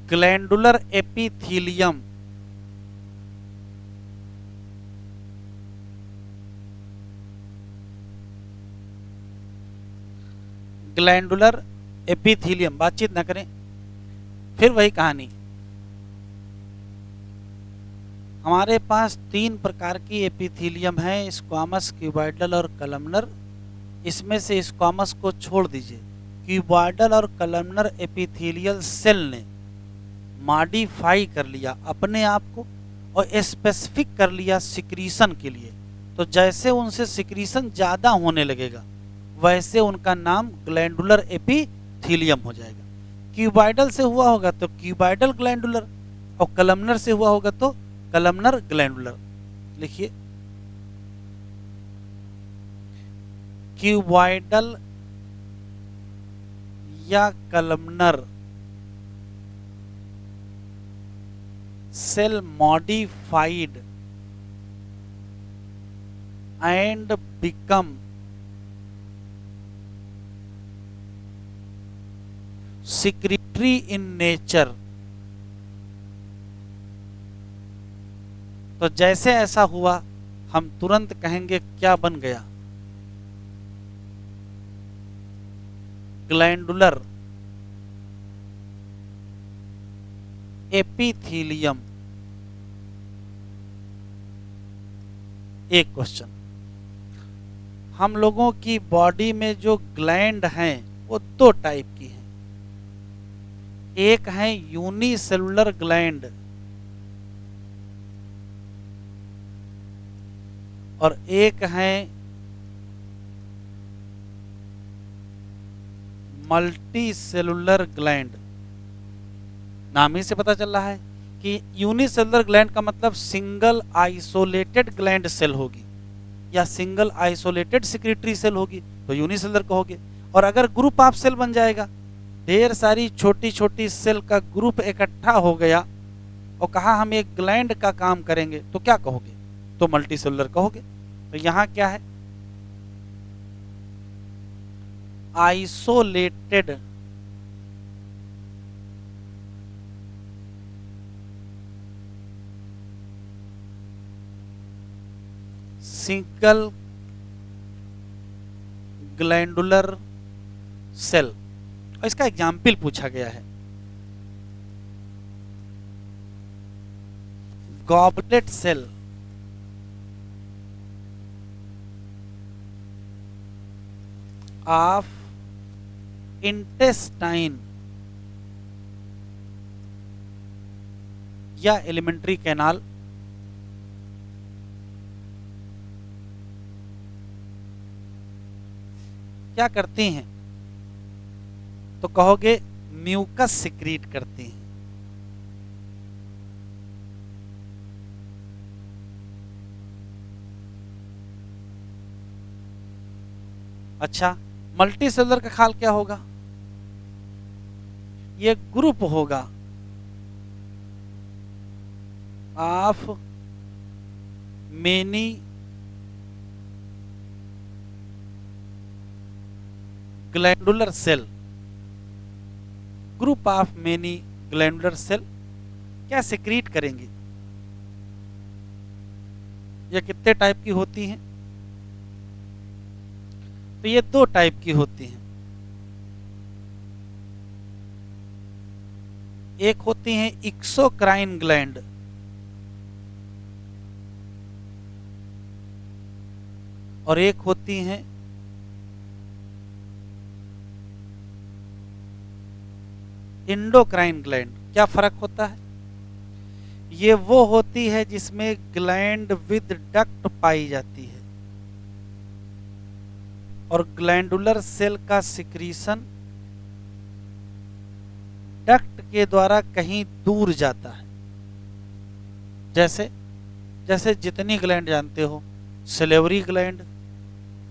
ग्लैंडुलर एपिथीलियम ग्लैंडुलर एपिथीलियम, बातचीत ना करें, फिर वही कहानी। हमारे पास 3 प्रकार की एपिथीलियम है, स्क्वामस, क्यूबॉइडल और कलमनर। इसमें से स्क्वामस को छोड़ दीजिए। क्यूबॉइडल और कलमनर एपिथेलियल सेल ने मॉडिफाई कर लिया अपने आप को और स्पेसिफिक कर लिया सिक्रीशन के लिए। तो जैसे उनसे सिक्रीशन ज़्यादा होने लगेगा वैसे उनका नाम ग्लैंडुलर एपिथेलियम हो जाएगा। क्यूबॉइडल से हुआ होगा तो क्यूबॉइडल ग्लैंडुलर और कलमनर से हुआ होगा तो कलमनर ग्लैंडुलर। लिखिए क्यूबॉइडल या columnar cell modified and become secretory in nature। तो जैसे ऐसा हुआ हम तुरंत कहेंगे क्या बन गया, ग्लैंडुलर एपिथेलियम। एक क्वेश्चन, हम लोगों की बॉडी में जो ग्लैंड हैं वो 2 टाइप की हैं। एक है यूनिसेलुलर ग्लैंड और एक है मल्टी सेलुलर ग्लैंड। नाम ही से पता चल रहा है कि यूनिसेलुलर ग्लैंड का मतलब सिंगल आइसोलेटेड ग्लैंड सेल होगी या सिंगल आइसोलेटेड सिक्रेटरी सेल होगी तो यूनिसेलुलर कहोगे। और अगर ग्रुप ऑफ सेल बन जाएगा, ढेर सारी छोटी छोटी सेल का ग्रुप इकट्ठा हो गया और कहा हम एक ग्लैंड का काम करेंगे तो क्या कहोगे, तो मल्टी सेलुलर कहोगे। तो यहां क्या है, आइसोलेटेड सिंगल ग्लैंडुलर सेल। और इसका एग्जाम्पल पूछा गया है, गॉबलेट सेल, ऑफ इंटेस्टाइन या एलिमेंट्री कैनाल। क्या करती हैं, तो कहोगे म्यूकस सिक्रीट करती हैं। अच्छा, मल्टी सेलुलर का ख्याल क्या होगा? ये ग्रुप होगा of many glandular cell. Group of many glandular cell क्या सिक्रीट करेंगी? ये कितने टाइप की होती हैं? तो ये दो टाइप की होती हैं। एक होती हैं एक्सोक्राइन ग्लैंड, और एक होती हैं एंडोक्राइन ग्लैंड। क्या फर्क होता है? ये वो होती है जिसमें ग्लैंड विद डक्ट पाई जाती है, और ग्लैंडुलर सेल का सिक्रीशन डक्ट के द्वारा कहीं दूर जाता है। जैसे जैसे जितनी ग्लैंड जानते हो, salivary gland,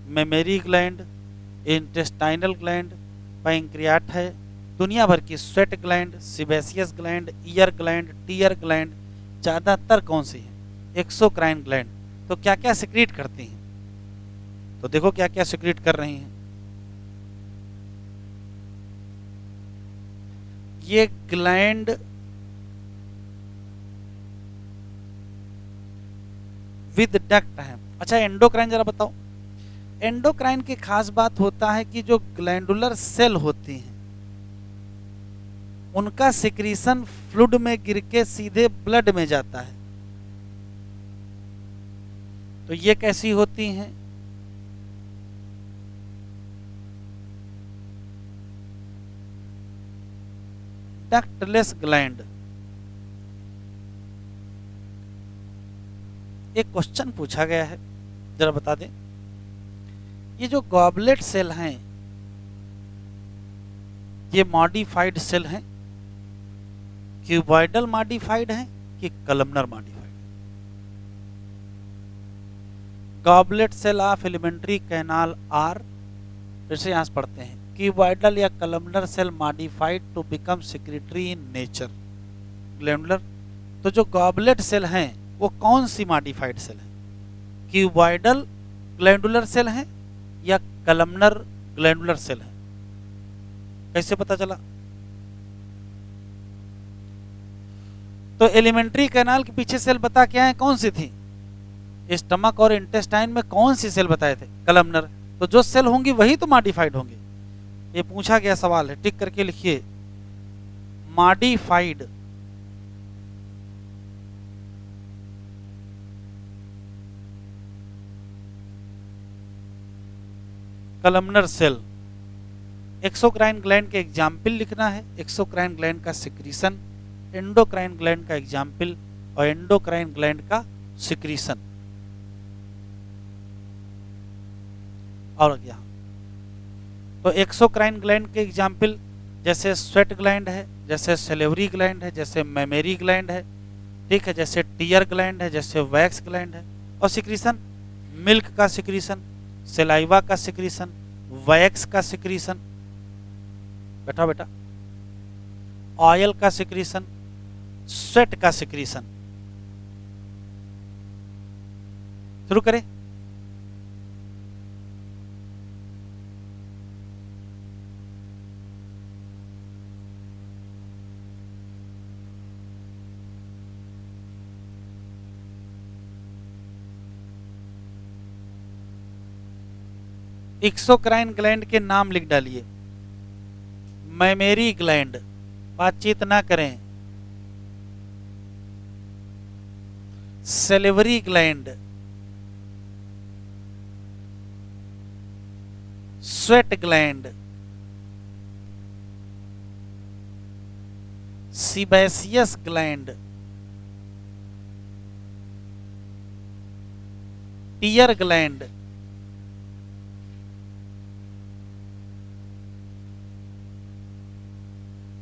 mammary gland, intestinal gland, pancreas है, दुनिया भर की sweat gland, sebaceous gland, ear gland, tear gland, ज्यादातर कौन सी है? Exocrine gland. तो क्या क्या सिक्रीट करती हैं? तो देखो क्या क्या सिक्रीट कर रही हैं। ये ग्लैंड विद डक्ट है। अच्छा, एंडोक्राइन जरा बताओ। एंडोक्राइन की खास बात होता है कि जो ग्लैंडुलर सेल होती हैं उनका सिक्रीशन फ्लूइड में गिर के सीधे ब्लड में जाता है। तो ये कैसी होती हैं? Ductless gland. एक क्वेश्चन पूछा गया है, जरा बता दें। ये जो गॉबलेट सेल हैं, ये मॉडिफाइड सेल हैं, क्यूबॉइडल मॉडिफाइड हैं कि columnar modified? Goblet cell of alimentary canal are, फिर से यहां से पढ़ते हैं, क्यूबॉइडल या columnar cell modified to become secretory in nature. Glandular, तो जो गॉबलेट सेल हैं वो कौन सी मॉडिफाइड सेल है? क्यूबॉइडल ग्लैंडुलर सेल हैं या कलमनर ग्लैंडुलर सेल है? कैसे पता चला? तो एलिमेंट्री कैनाल के पीछे सेल बता क्या है, कौन सी थी? स्टमक और इंटेस्टाइन में कौन सी सेल बताए थे? कलमनर। तो जो सेल होंगी वही तो मॉडिफाइड होंगी। ये पूछा गया सवाल है, टिक करके लिखिए। Modified columnar cell. Exocrine gland के एग्जाम्पल लिखना है, एक्सोक्राइन ग्लैंड का सिक्रीशन, एंडोक्राइन ग्लैंड का एग्जाम्पल, और एंडोक्राइन ग्लैंड का सिक्रीशन। और यहाँ तो एक्सोक्राइन ग्लैंड के एग्जाम्पल जैसे स्वेट ग्लैंड है, जैसे सेलेवरी ग्लैंड है, जैसे मेमेरी ग्लैंड है, ठीक है, जैसे टीयर ग्लैंड है, जैसे वैक्स ग्लैंड है। और सिक्रीशन, मिल्क का सिक्रीशन, सेलाइवा का सिक्रीशन, वैक्स का सिक्रीशन, बैठा बेटा, ऑयल का सिक्रीशन, स्वेट का सिक्रीशन। शुरू करें। एक्सोक्राइन ग्लैंड के नाम लिख डालिए। मेमेरी ग्लैंड, बातचीत ना करें। Salivary gland, sweat gland, sebaceous gland, tear gland,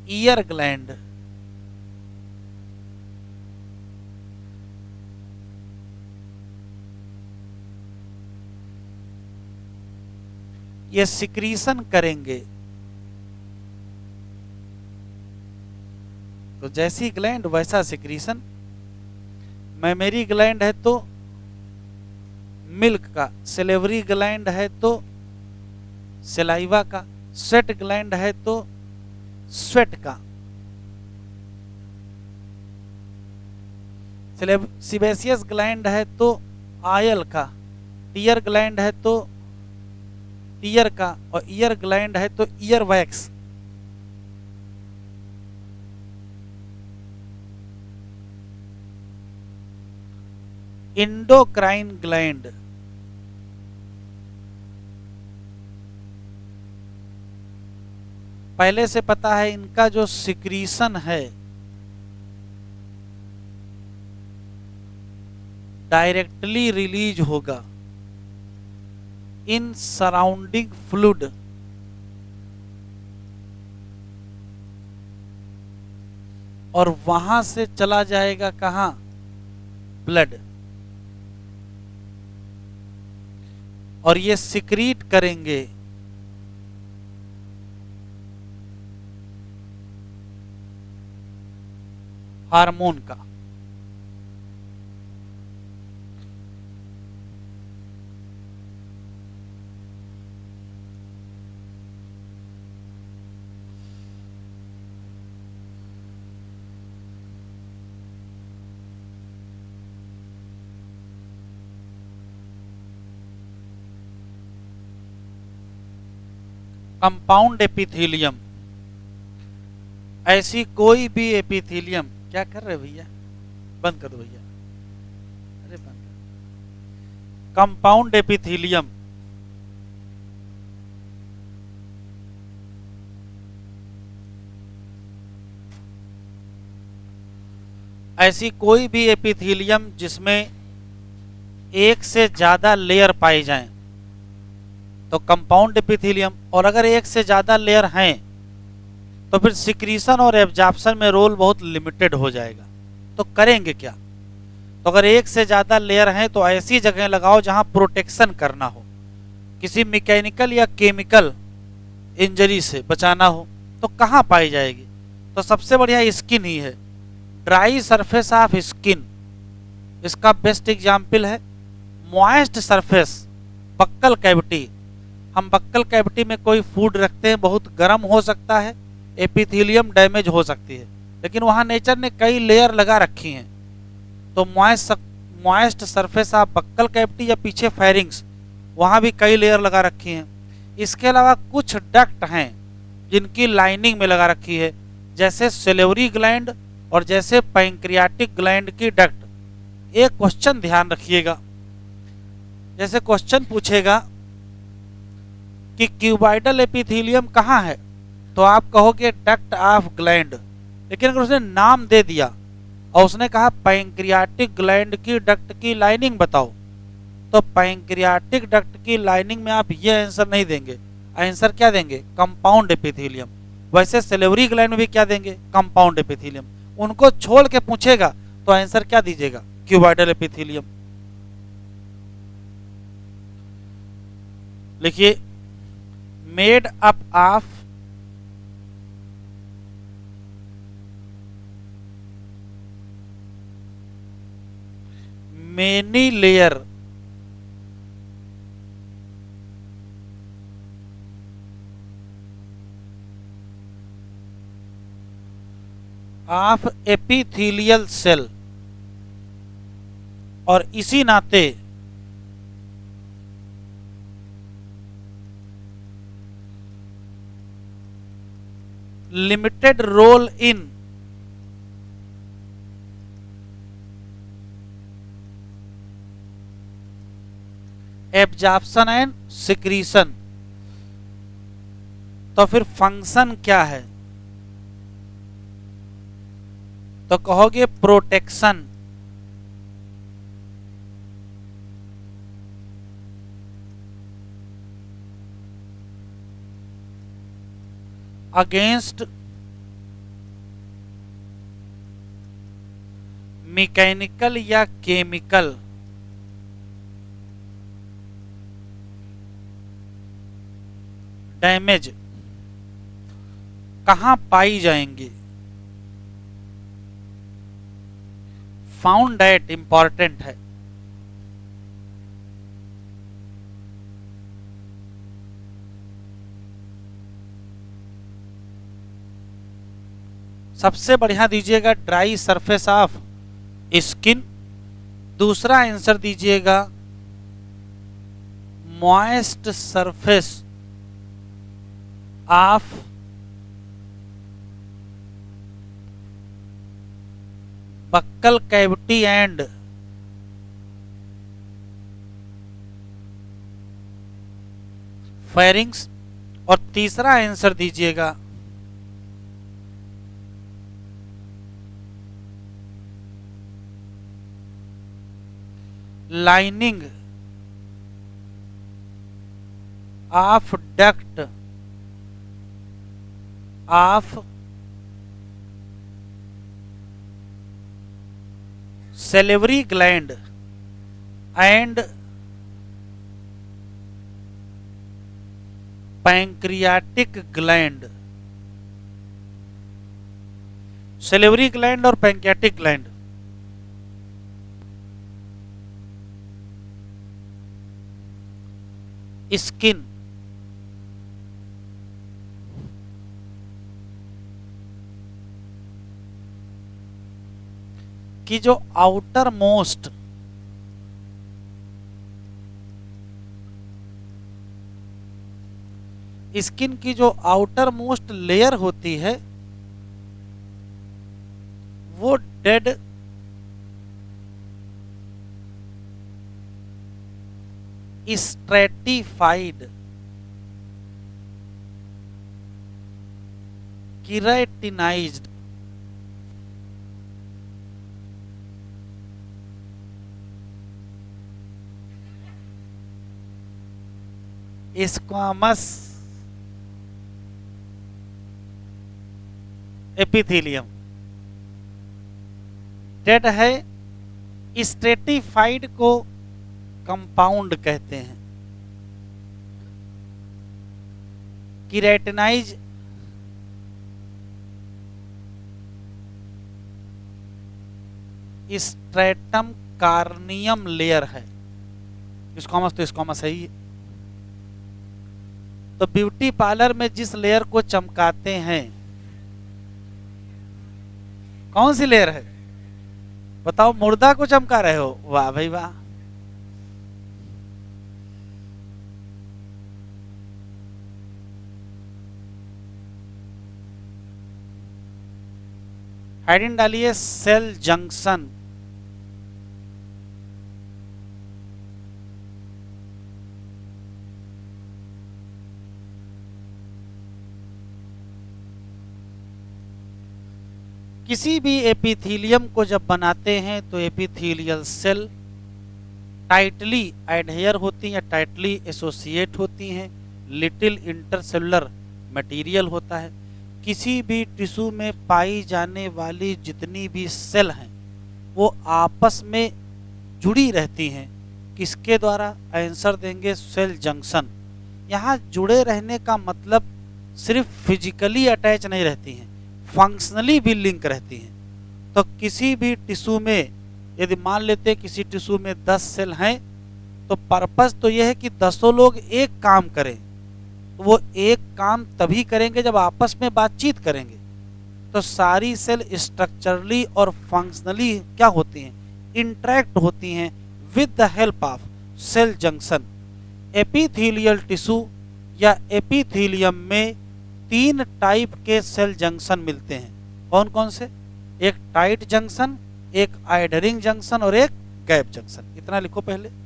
ear gland, ये सिक्रीशन करेंगे। तो जैसी ग्लैंड वैसा सिक्रीशन। मेमरी ग्लैंड है तो मिल्क का, सेलेवरी ग्लैंड है तो सलाइवा का, स्वेट ग्लैंड है तो स्वेट का, सिबेसियस ग्लैंड है तो आयल का, टीयर ग्लैंड है तो टीयर का, और ईयर ग्लैंड है तो ईयर वैक्स। इंडोक्राइन ग्लैंड, पहले से पता है इनका जो सिक्रीशन है डायरेक्टली रिलीज होगा इन सराउंडिंग फ्लूइड, और वहां से चला जाएगा कहां? ब्लड। और ये सिक्रीट करेंगे हार्मोन का। कंपाउंड एपिथेलियम, ऐसी कोई भी एपिथेलियम, क्या कर रहे भैया? बंद कर दो भैया, अरे बंद कर। कंपाउंड एपिथेलियम ऐसी कोई भी एपिथेलियम जिसमें एक से ज्यादा लेयर पाए जाएं तो कंपाउंड एपिथेलियम, और अगर एक से ज्यादा लेयर हैं तो फिर सिक्रीशन और एब्जॉर्प्शन में रोल बहुत लिमिटेड हो जाएगा। तो करेंगे क्या? तो अगर एक से ज्यादा लेयर हैं तो ऐसी जगह लगाओ जहां प्रोटेक्शन करना हो, किसी मैकेनिकल या केमिकल इंजरी से बचाना हो। तो कहां पाई जाएगी? तो सबसे बढ़िया स्किन ही है, ड्राई सरफेस ऑफ स्किन इसका बेस्ट एग्जाम्पल है। मॉइस्ट सरफेस, बक्कल कैविटी, हम बक्कल कैविटी में कोई फूड रखते हैं, बहुत गर्म हो सकता है, एपिथेलियम डैमेज हो सकती है, लेकिन वहां नेचर ने कई लेयर लगा रखी हैं। तो moist surface of buccal cavity या पीछे फेरिंग्स, वहां भी कई लेयर लगा रखी हैं। इसके अलावा कुछ डक्ट हैं जिनकी लाइनिंग में लगा रखी है, जैसे सेलेवरी ग्लैंड और जैसे पैंक्रियाटिक ग्लैंड की डक्ट। एक क्वेश्चन ध्यान रखिएगा, जैसे क्वेश्चन पूछेगा कि क्यूबाइडल एपिथेलियम कहाँ है, तो आप कहोगे डक्ट ऑफ ग्लैंड, लेकिन अगर उसने नाम दे दिया और उसने कहा पैंक्रियाटिक ग्लैंड की डक्ट की लाइनिंग बताओ, तो पैंक्रियाटिक डक्ट की लाइनिंग में आप ये आंसर नहीं देंगे, आंसर क्या देंगे? Compound epithelium. वैसे सेलेवरी ग्लैंड में भी क्या देंगे? Compound epithelium. उनको छोड़ के पूछेगा तो आंसर क्या दीजिएगा? Cuboidal epithelium. लिखिए, made up of many layer of epithelial cell, और इसी नाते limited role in absorption and secretion. तो फिर फंक्शन क्या है? तो कहोगे प्रोटेक्शन। अगेंस्ट मैकेनिकल या केमिकल डैमेज कहां पाई जाएंगे? फाउंड एट इंपॉर्टेंट है। सबसे बढ़िया दीजिएगा ड्राई सरफेस ऑफ स्किन। दूसरा आंसर दीजिएगा moist surface of buccal cavity and pharynx. और तीसरा आंसर दीजिएगा lining of duct of salivary gland and pancreatic gland. Salivary gland और पैंक्रियाटिक ग्लैंड। स्किन की जो आउटर मोस्ट स्किन की जो आउटर मोस्ट लेयर होती है वो dead stratified keratinized squamous epithelium dead है। स्ट्रेटिफाइड को कंपाउंड कहते हैं। कीरेटिनाइज स्ट्रेटम कार्नियम लेयर है। स्क्वामस तो स्क्वामस है ही। तो ब्यूटी पार्लर में जिस लेयर को चमकाते हैं कौन सी लेयर है बताओ? मुर्दा को चमका रहे हो? वाह भाई वाह। हेडिंग डालिए सेल जंक्शन। किसी भी एपिथेलियम को जब बनाते हैं तो एपिथेलियल सेल टाइटली एडहेयर होती हैं, टाइटली एसोसिएट होती हैं। लिटिल इंटरसेलुलर मटेरियल होता है। किसी भी टिश्यू में पाई जाने वाली जितनी भी सेल हैं वो आपस में जुड़ी रहती हैं। किसके द्वारा? आंसर देंगे सेल जंक्शन। यहाँ जुड़े रहने का मतलब सिर्फ फिजिकली अटैच नहीं रहती हैं, फंक्शनली भी लिंक रहती हैं। तो किसी भी टिश्यू में यदि मान लेते हैं किसी टिश्यू में 10 सेल हैं तो पर्पस तो यह है कि 10 लोग एक काम करें। तो वो एक काम तभी करेंगे जब आपस में बातचीत करेंगे। तो सारी सेल स्ट्रक्चरली और फंक्शनली क्या होती हैं? इंटरेक्ट होती हैं with the help of cell junction. Epithelial tissue या एपिथेलियम में 3 टाइप के सेल जंक्शन मिलते हैं। कौन कौन से? एक टाइट जंक्शन, एक आइडरिंग जंक्शन और एक गैप जंक्शन। इतना लिखो पहले।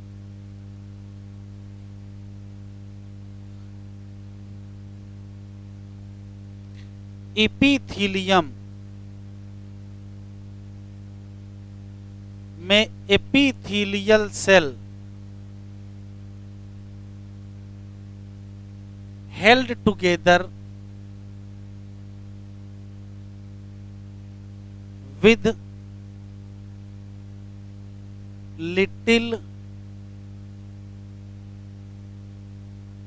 एपिथेलियम में epithelial cell held together with little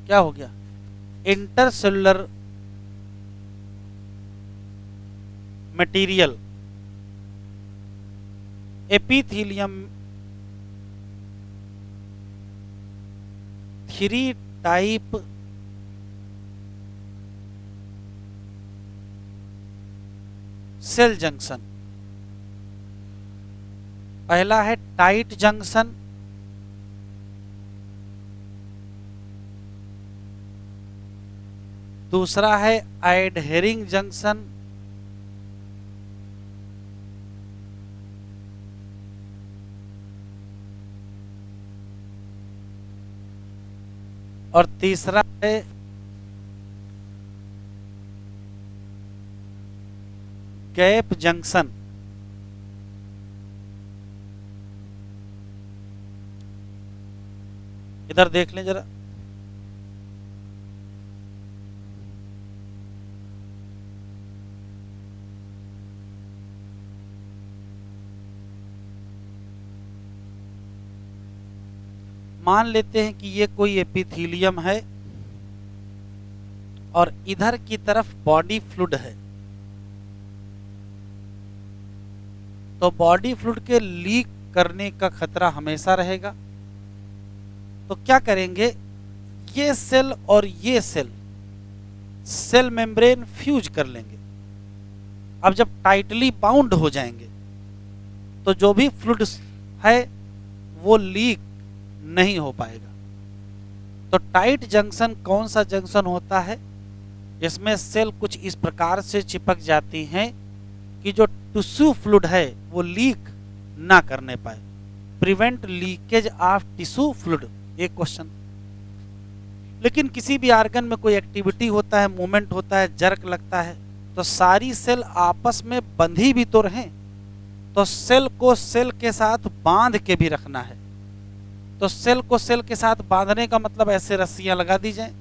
क्या हो गया intercellular material epithelium 3 type cell junction. पहला है टाइट जंक्शन, दूसरा है एडहेरिंग जंक्शन, और तीसरा है गैप जंक्शन। इधर देख लें जरा, मान लेते हैं कि ये कोई एपिथेलियम है और इधर की तरफ बॉडी फ्लूइड है, तो बॉडी फ्लूइड के लीक करने का खतरा हमेशा रहेगा। तो क्या करेंगे, ये सेल और ये सेल मेम्ब्रेन फ्यूज कर लेंगे। अब जब टाइटली बाउंड हो जाएंगे तो जो भी फ्लूइड है वो लीक नहीं हो पाएगा। तो टाइट जंक्शन कौन सा जंक्शन होता है, जिसमें सेल कुछ इस प्रकार से चिपक जाती हैं कि जो टिश्यू फ्लूइड है वो लीक ना करने पाए। Prevent leakage of tissue fluid, एक क्वेश्चन। लेकिन किसी भी आर्गन में कोई एक्टिविटी होता है, मूवमेंट होता है, जर्क लगता है, तो सारी सेल आपस में बंधी भी तो रहें, तो सेल को सेल के साथ बांध के भी रखना है। तो सेल को सेल के साथ बांधने का मतलब ऐसे रस्सियां लगा दी जाएं।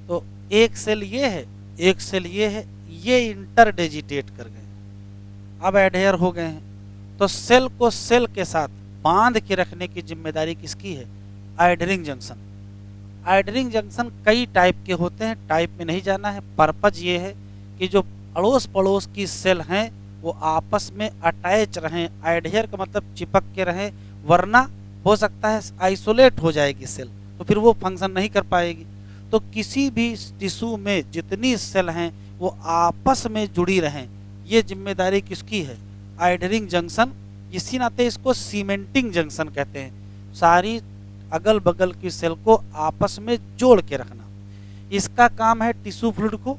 तो एक सेल ये है, एक सेल ये है, ये इंटरडिजिटेट कर गए, अब एडहेयर हो गए हैं। तो सेल को सेल के साथ बांध के रखने की जिम्मेदारी किसकी है, एडहेरिंग जंक्शन। एडहेरिंग जंक्शन कई टाइप के होते हैं, टाइप में नहीं जाना है। पर्पज ये है कि जो अड़ोस पड़ोस की सेल हैं वो आपस में अटैच रहें, एडहेयर का मतलब चिपक के रहें, वरना हो सकता है आइसोलेट हो जाएगी सेल, तो फिर वो फंक्शन नहीं कर पाएगी। तो किसी भी टिश्यू में जितनी सेल हैं वो आपस में जुड़ी रहें, ये जिम्मेदारी किसकी है, एडहेरिंग जंक्शन। इसी नाते इसको सीमेंटिंग जंक्शन कहते हैं। सारी अगल बगल की सेल को आपस में जोड़ के रखना। इसका काम है टिश्यू फ्लूइड को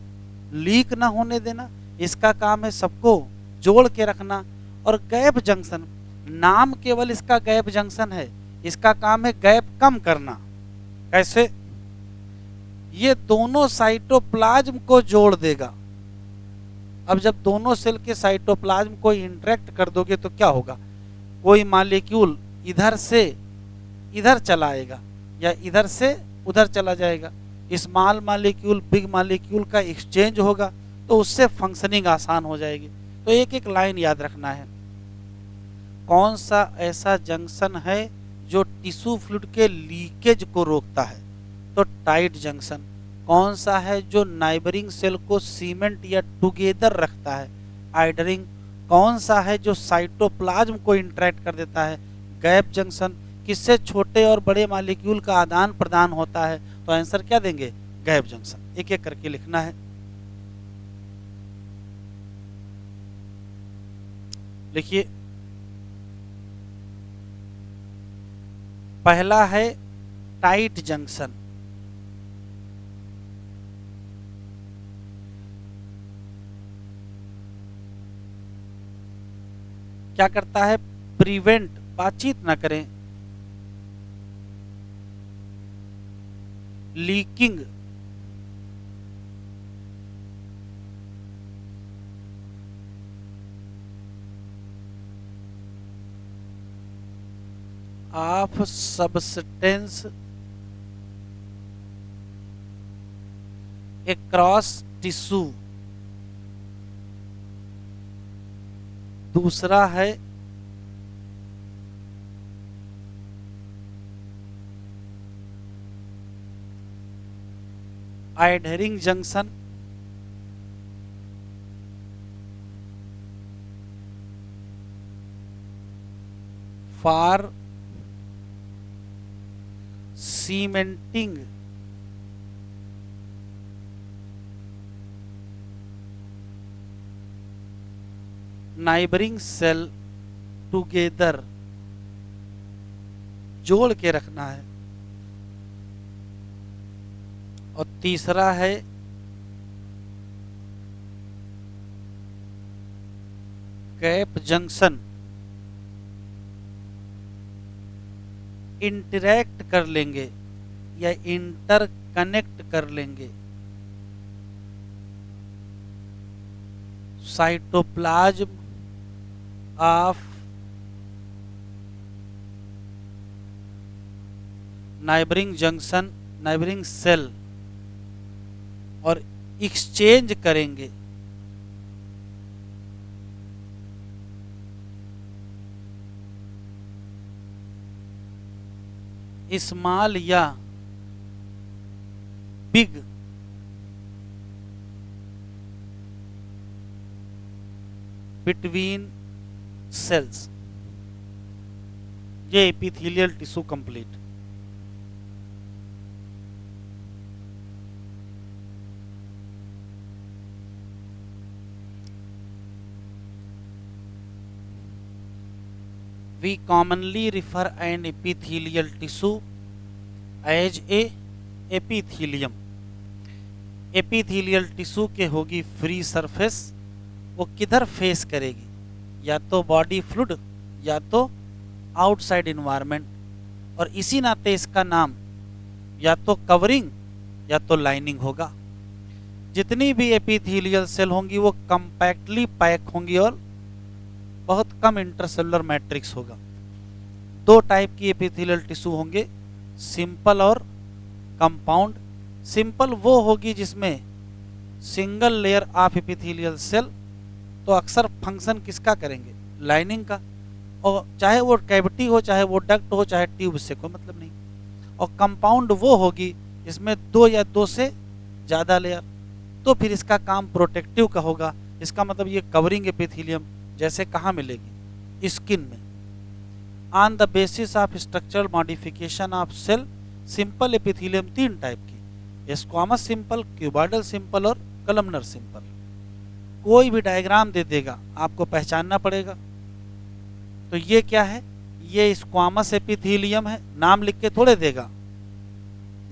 लीक ना होने देना, इसका काम है सबको जोड़ के रखना। और गैप जंक्शन, नाम केवल इसका गैप जंक्शन है, इसका काम है गैप कम करना। कैसे, ये दोनों साइटोप्लाज्म को जोड़ देगा। अब जब दोनों सेल के साइटोप्लाज्म को इंटरेक्ट कर दोगे तो क्या होगा, कोई मॉलिक्यूल इधर से इधर चला आएगा या इधर से उधर चला जाएगा। स्मॉल मॉलिक्यूल बिग मॉलिक्यूल का एक्सचेंज होगा, तो उससे फंक्शनिंग आसान हो जाएगी। तो एक एक लाइन याद रखना है, कौन सा ऐसा जंक्शन है जो टिश्यू फ्लूइड के लीकेज को रोकता है, तो टाइट जंक्शन। कौन सा है जो नाइबरिंग सेल को सीमेंट या टुगेदर रखता है, एडहेरिंग। कौन सा है जो साइटोप्लाज्म को इंटरेक्ट कर देता है, गैप जंक्शन। किससे छोटे और बड़े मॉलिक्यूल का आदान प्रदान होता है, तो आंसर क्या देंगे, गैप जंक्शन। एक एक करके लिखना है, लिखिए। पहला है टाइट जंक्शन। क्या करता है, प्रिवेंट, बातचीत ना करें, leaking of substance across tissue. दूसरा है adhering junction, for cementing neighboring cell together, जोड़ के रखना है। और तीसरा है गैप जंक्शन, इंटरैक्ट कर लेंगे या इंटरकनेक्ट कर लेंगे cytoplasm of neighbouring junction, neighbouring cell, और एक्सचेंज करेंगे स्मॉल या बिग बिटवीन सेल्स। ये epithelial tissue complete. We commonly refer an epithelial tissue as a epithelium। Epithelial tissue के होगी फ्री सरफेस, वो किधर फेस करेगी, या तो बॉडी फ्लूइड या तो आउटसाइड इन्वायरमेंट, और इसी नाते इसका नाम या तो कवरिंग या तो लाइनिंग होगा। जितनी भी एपिथेलियल सेल होंगी वो कंपैक्टली पैक होंगी और बहुत कम इंटरसेलुलर मैट्रिक्स होगा। दो टाइप की एपिथेलियल टिश्यू होंगे, सिंपल और कंपाउंड। सिंपल वो होगी जिसमें single layer of epithelial cell, तो अक्सर फंक्शन किसका करेंगे, लाइनिंग का, और चाहे वो कैविटी हो, चाहे वो डक्ट हो, चाहे ट्यूब, से कोई मतलब नहीं। और कंपाउंड वो होगी जिसमें दो या दो से ज़्यादा लेयर, तो फिर इसका काम प्रोटेक्टिव का होगा। इसका मतलब ये कवरिंग एपिथेलियम जैसे कहाँ मिलेगी, स्किन में। On the basis of structural modification of cell, simple epithelium तीन टाइप की, स्क्वामस सिंपल, क्यूबॉइडल सिंपल और कलमनर सिंपल। कोई भी डायग्राम दे देगा आपको पहचानना पड़ेगा। तो ये क्या है, ये स्क्वामस एपिथेलियम है, नाम लिख के थोड़े देगा,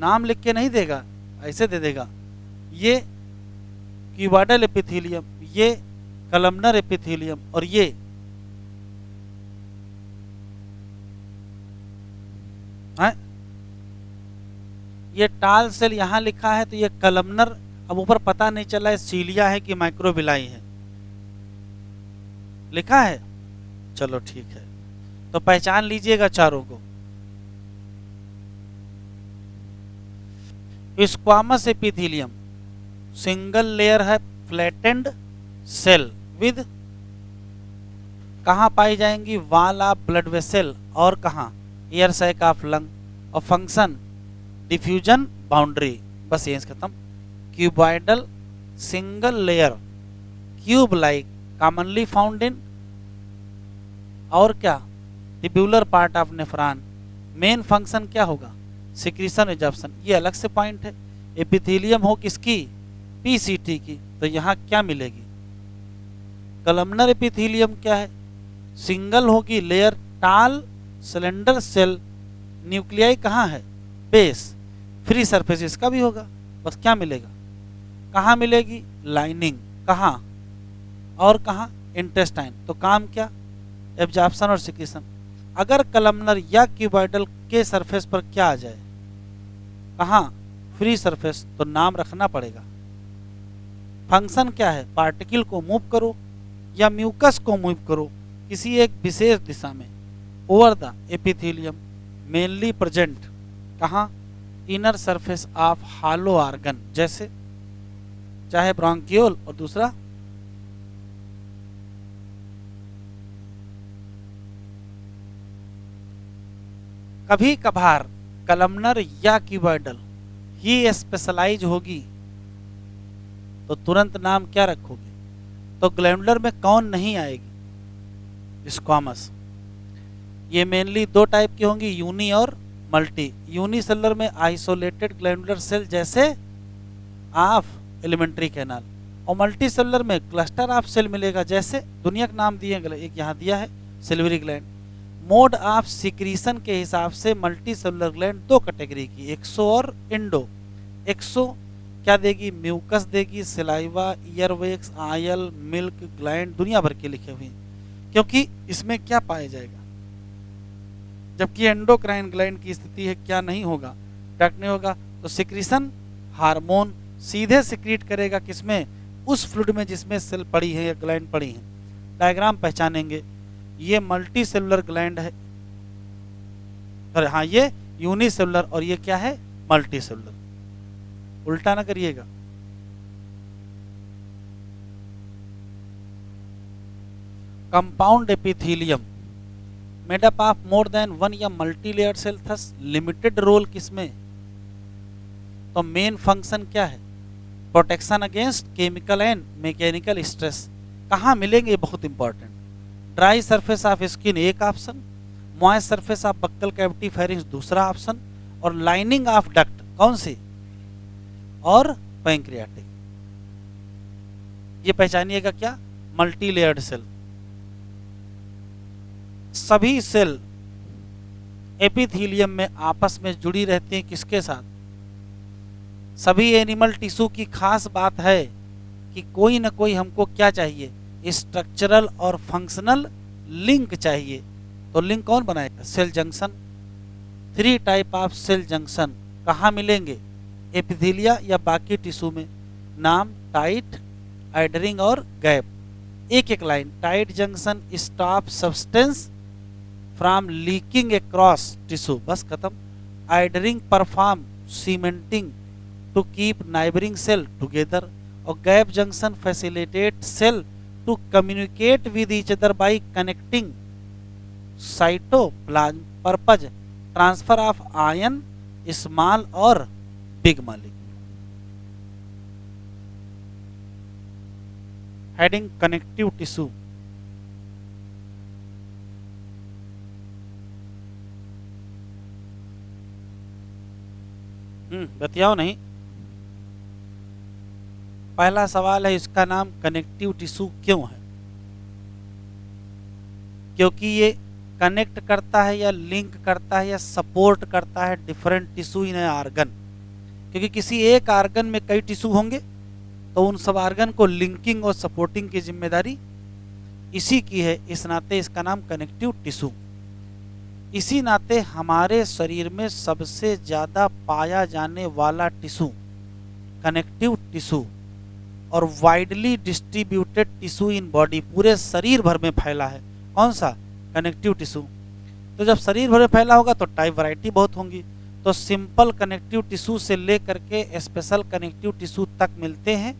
नाम लिख के नहीं देगा, ऐसे दे देगा। ये क्यूबॉइडल एपिथेलियम, ये कलमनर एपिथेलियम, और ये टाल सेल यहां लिखा है, तो ये कलमनर। अब ऊपर पता नहीं चला है सीलिया है कि माइक्रोविलाई है, लिखा है, चलो ठीक है, तो पहचान लीजिएगा चारों को। स्क्वामस एपिथेलियम सिंगल लेयर है, फ्लैटेंड सेल विद, कहाँ पाई जाएंगी, वॉल ऑफ ब्लड वेसल, और कहाँ, एयर सैक ऑफ लंग, और फंक्शन डिफ्यूजन बाउंड्री। बस ये खत्म। Cuboidal single layer, cube like, commonly found in, और क्या, tubular part of nephron. Main function क्या होगा, सिक्रीशन एब्जॉर्प्शन। ये अलग से पॉइंट है। एपिथेलियम हो किसकी, पीसीटी की, तो यहाँ क्या मिलेगी, कलमनर एपिथेलियम क्या है, सिंगल होगी लेयर, टाल सिलेंडर सेल, न्यूक्लियाई कहाँ है, बेस, फ्री सरफेस इसका भी होगा। बस क्या मिलेगा, कहाँ मिलेगी, लाइनिंग, कहाँ और कहाँ, इंटेस्टाइन। तो काम क्या, एब्जॉर्प्शन और सिक्रीशन। अगर कलमनर या क्यूबॉइडल के सरफेस पर क्या आ जाए, कहाँ, फ्री सरफेस, तो नाम रखना पड़ेगा। फंक्शन क्या है, पार्टिकल को मूव करो या म्यूकस को मूव करो किसी एक विशेष दिशा में over the epithelium, mainly present कहाँ, inner surface of hollow organ, जैसे चाहे ब्रोंकियोल और दूसरा कभी कभार कलमनर या क्यूबॉइडल ही स्पेशलाइज होगी तो तुरंत नाम क्या रखोगे? तो ग्लैंडुलर में कौन नहीं आएगी? स्क्वामस। ये मेनली दो टाइप की होंगी, यूनी और मल्टी। यूनिसेलुलर में आइसोलेटेड ग्लैंडुलर सेल जैसे ऑफ एलिमेंट्री कैनाल, और मल्टी सेलुलर में क्लस्टर ऑफ सेल मिलेगा जैसे दुनिया का नाम दिए, एक यहाँ दिया है silvery gland. Mode of secretion के हिसाब से मल्टी सेलुलर ग्लैंड दो कैटेगरी की, एक्सो और इंडो। एक्सो क्या देगी? म्यूकस देगी, सिलाइवा, ईयरवेक्स, आयल, मिल्क ग्लैंड, दुनिया भर के लिखे हुए हैं, क्योंकि इसमें क्या पाया जाएगा। जबकि एंडोक्राइन ग्लैंड की स्थिति है क्या नहीं होगा, डक्ट नहीं होगा, तो सिक्रीशन हार्मोन सीधे सिक्रीट करेगा किसमें? उस फ्लूइड में जिसमें सेल पड़ी है या ग्लैंड पड़ी है। डायग्राम पहचानेंगे, ये मल्टी सेलुलर ग्लैंड है, अरे हाँ ये यूनिसेलुलर, और ये क्या है? Multicellular. उल्टा ना करिएगा। Compound epithelium made up of more than one या multi layer cell, thus limited role किसमें? तो मेन फंक्शन क्या है? Protection against chemical and mechanical stress. कहाँ मिलेंगे? बहुत important. Dry surface of skin एक option, moist surface of buccal cavity pharynx दूसरा ऑप्शन, और लाइनिंग ऑफ डक्ट कौन सी? और पैंक्रियाटिक। ये पहचानिएगा क्या? Multi layered cell. सभी सेल एपिथेलियम में आपस में जुड़ी रहती हैं किसके साथ? सभी एनिमल टिश्यू की खास बात है कि कोई ना कोई हमको क्या चाहिए? स्ट्रक्चरल और फंक्शनल लिंक चाहिए। तो लिंक कौन बनाएगा? Cell junction. 3 type of cell junction कहाँ मिलेंगे? एपिथेलिया या बाकी टिश्यू में। नाम टाइट, आइडरिंग और गैप। एक एक line. Tight junction stop substance from leaking across tissue, बस खत्म। Adhering perform cementing to keep neighbouring cell together, और gap junction facilitate cell to communicate with each other by connecting cytoplasm purpose transfer of ion small और big molecule. Heading connective tissue. बतियाओ नहीं। पहला सवाल है, इसका नाम कनेक्टिव टिश्यू क्यों है? क्योंकि ये कनेक्ट करता है या लिंक करता है या सपोर्ट करता है डिफरेंट टिश्यू इन आर्गन। क्योंकि किसी एक आर्गन में कई टिश्यू होंगे तो उन सब आर्गन को लिंकिंग और सपोर्टिंग की जिम्मेदारी इसी की है, इस नाते इसका नाम कनेक्टिव टिश्यू। इसी नाते हमारे शरीर में सबसे ज्यादा पाया जाने वाला टिश्यू कनेक्टिव टिश्यू और widely distributed tissue in body, पूरे शरीर भर में फैला है। कौन सा? Connective tissue. तो जब शरीर भर में फैला होगा तो टाइप वैरायटी बहुत होंगी। तो सिंपल कनेक्टिव टिश्यू से लेकर के स्पेशल कनेक्टिव टिश्यू तक मिलते हैं,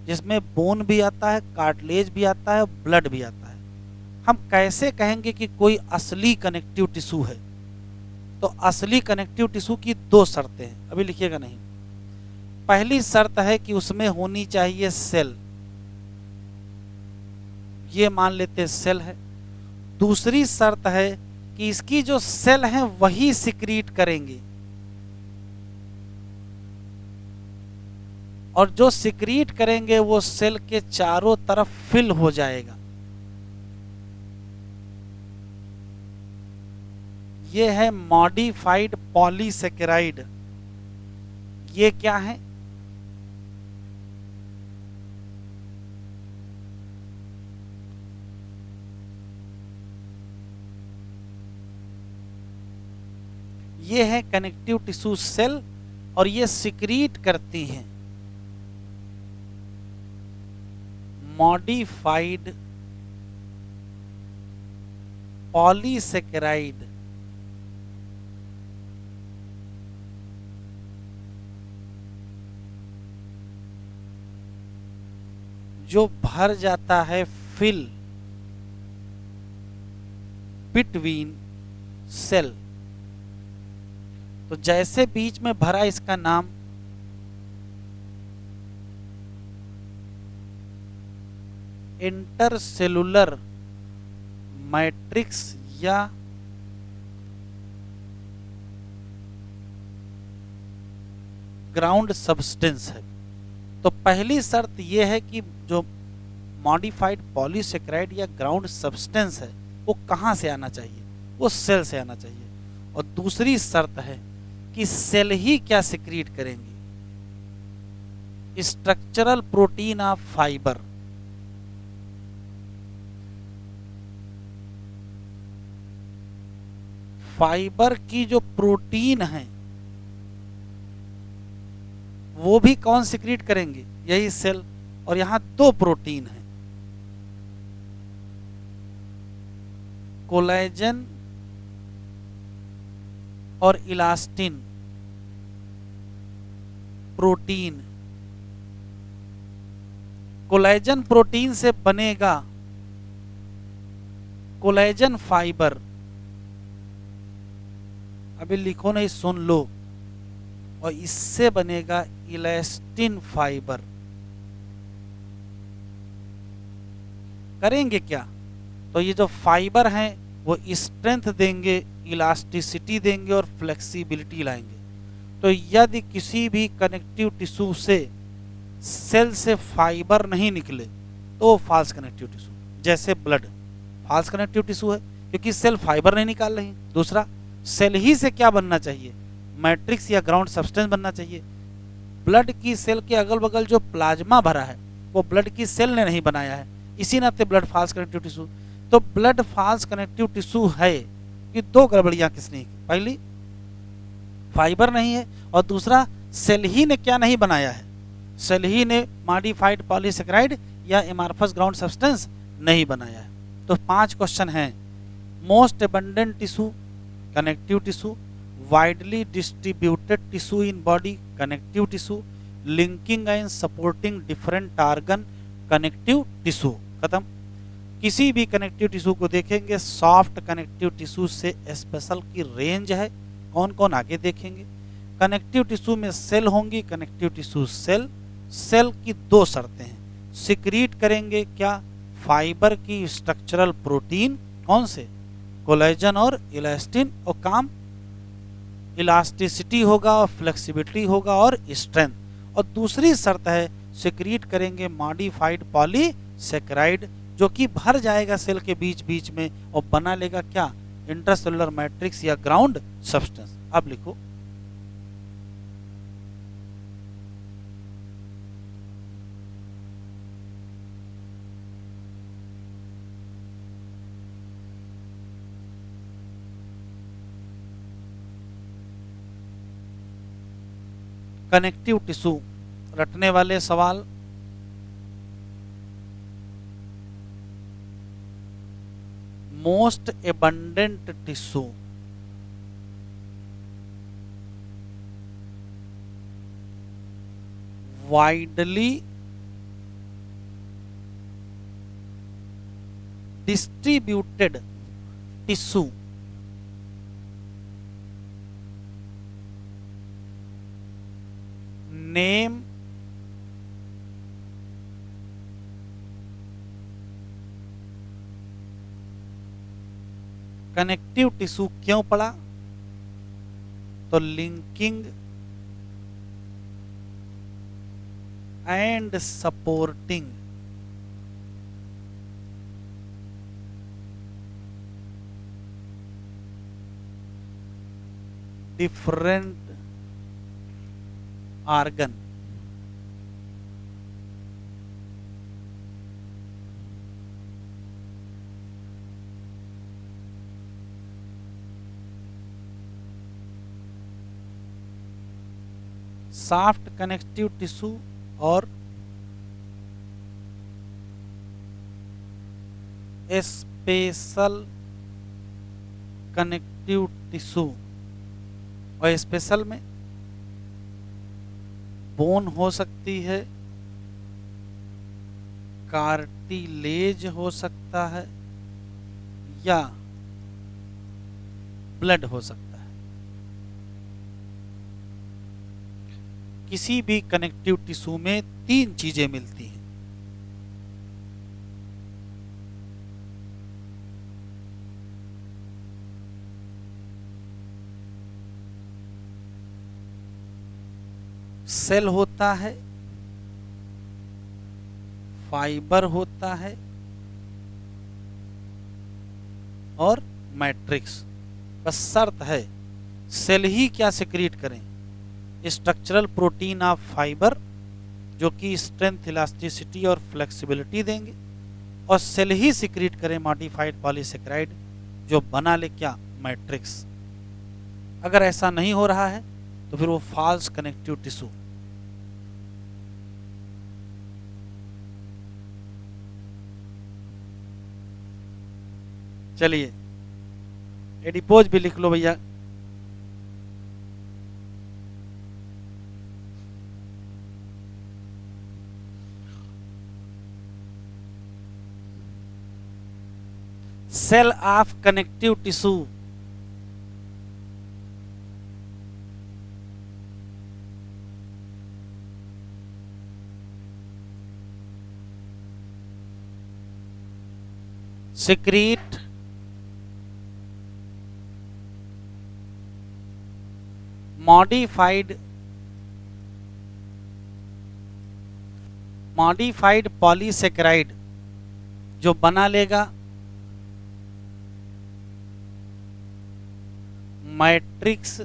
जिसमें बोन भी आता है, कार्टिलेज भी आता है, ब्लड भी आता है। हम कैसे कहेंगे कि कोई असली कनेक्टिव टिश्यू है? तो असली कनेक्टिव टिश्यू की 2 शर्तें हैं, अभी लिखिएगा नहीं। पहली शर्त है कि उसमें होनी चाहिए सेल, ये मान लेते हैं सेल है। दूसरी शर्त है कि इसकी जो सेल हैं वही सिक्रीट करेंगे, और जो सिक्रीट करेंगे वो सेल के चारों तरफ फिल हो जाएगा। ये है मॉडिफाइड पॉलीसेकेराइड। ये क्या है? ये है कनेक्टिव टिश्यू सेल, और ये सिक्रीट करती हैं मॉडिफाइड पॉलीसेकेराइड। जो भर जाता है फिल बिटवीन सेल। तो जैसे बीच में भरा इसका नाम, इंटरसेलुलर मैट्रिक्स या ग्राउंड सब्सटेंस है। तो पहली शर्त यह है कि जो मॉडिफाइड पॉलीसेकेराइड या ग्राउंड सब्सटेंस है वो कहाँ से आना चाहिए, वो सेल से आना चाहिए। और दूसरी शर्त है कि सेल ही क्या सिक्रीट करेंगे, structural protein of fibre. Fibre की जो प्रोटीन है वो भी कौन सिक्रीट करेंगे, यही सेल। और यहां दो प्रोटीन है, कोलेजन और इलास्टिन प्रोटीन। कोलेजन प्रोटीन से बनेगा कोलेजन फाइबर, अभी लिखो नहीं, सुन लो। और इससे बनेगा इलास्टिन फाइबर। करेंगे क्या, तो ये जो फाइबर हैं वो स्ट्रेंथ देंगे, इलास्टिसिटी देंगे और फ्लेक्सिबिलिटी लाएंगे। तो यदि किसी भी कनेक्टिव टिश्यू से सेल से फाइबर नहीं निकले तो वो फॉल्स कनेक्टिव टिश्यू। जैसे ब्लड फॉल्स कनेक्टिव टिश्यू है क्योंकि सेल फाइबर नहीं निकाल रही। दूसरा, सेल ही से क्या बनना चाहिए, मैट्रिक्स या ग्राउंड सब्सटेंस बनना चाहिए। ब्लड की सेल के अगल बगल जो प्लाज्मा भरा है वो ब्लड की सेल ने नहीं बनाया है, इसी नाते ब्लड फॉल्स कनेक्टिव टिश्यू। तो ब्लड फॉल्स कनेक्टिव टिश्यू है कि दो गड़बड़ियां किसने की, पहली फाइबर नहीं है और दूसरा सेल ही ने क्या नहीं बनाया है, सेल ही ने मॉडिफाइड पॉलीसेकेराइड या एमार्फस ग्राउंड सब्सटेंस नहीं बनाया है। तो 5 क्वेश्चन हैं। Most abundant tissue connective tissue, widely distributed tissue in body connective tissue, linking and supporting different organ connective tissue. खत्म। किसी भी कनेक्टिव टिश्यू को देखेंगे, सॉफ्ट कनेक्टिव टिश्यू से स्पेशल की रेंज है, कौन कौन आगे देखेंगे। कनेक्टिव टिश्यू में सेल होंगी, कनेक्टिव टिश्यू सेल। सेल की 2 शर्तें हैं, सिक्रीट करेंगे क्या, फाइबर की स्ट्रक्चरल प्रोटीन, कौन से, कोलेजन और इलास्टिन। और काम इलास्टिसिटी होगा और फ्लेक्सिबिलिटी होगा और स्ट्रेंथ। और दूसरी शर्त है सिक्रीट करेंगे मॉडिफाइड पॉलीसेकेराइड जो कि भर जाएगा सेल के बीच बीच में और बना लेगा क्या, इंट्रासेलुलर मैट्रिक्स या ग्राउंड सब्सटेंस। अब लिखो, कनेक्टिव टिश्यू रटने वाले सवाल। Most abundant tissue, widely distributed tissue, name connective tissue क्यों पड़ा, तो linking and supporting different organ. Soft connective tissue और स्पेशल कनेक्टिव टिश्यू। और स्पेशल में बोन हो सकती है, कार्टिलेज हो सकता है या ब्लड हो सकता है। 3 किसी भी कनेक्टिव टिश्यू में तीन चीजें मिलती हैं। सेल होता है, फाइबर होता है और मैट्रिक्स। बस शर्त है सेल ही क्या सिक्रीट करें, स्ट्रक्चरल प्रोटीन ऑफ फाइबर जो कि स्ट्रेंथ, इलास्टिसिटी और फ्लेक्सिबिलिटी देंगे, और सेल ही सिक्रीट करें मॉडिफाइड पॉलीसेकेराइड जो बना ले क्या, मैट्रिक्स। अगर ऐसा नहीं हो रहा है तो फिर वो फॉल्स कनेक्टिव टिश्यू। चलिए एडिपोज भी लिख लो भैया। Cell of connective tissue secrete modified polysaccharide जो बना लेगा मैट्रिक्स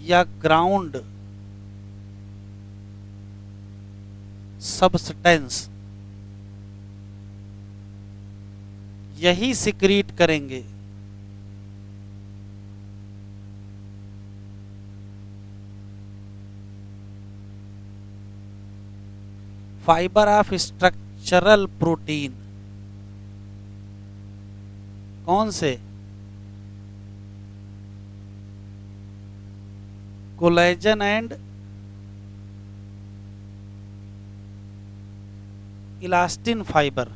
या ग्राउंड सब्सटेंस, यही सिक्रीट करेंगे फाइबर ऑफ स्ट्रक्चरल प्रोटीन। कौन से, कोलेजन एंड इलास्टिन फाइबर।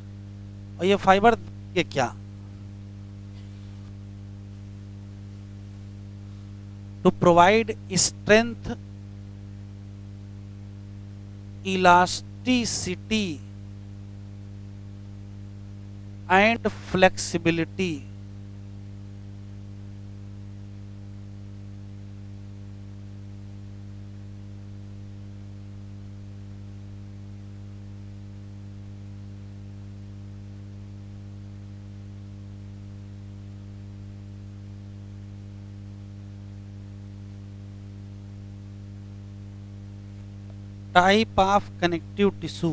और ये फाइबर के क्या, to provide strength, elasticity and flexibility. Type of connective tissue,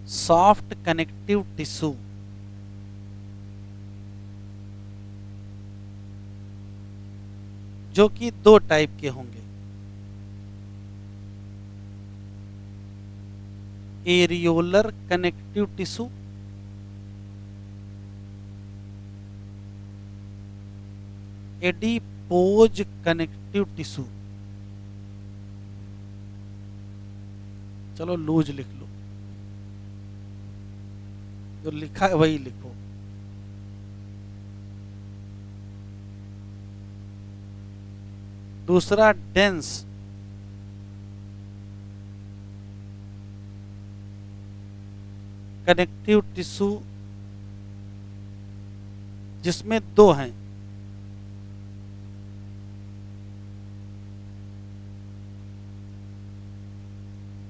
soft connective tissue, जो कि दो टाइप के होंगे, areolar connective tissue adipose connective tissue. चलो लूज लिख लो, जो लिखा है वही लिखो। दूसरा डेंस कनेक्टिव टिश्यू जिसमें दो हैं,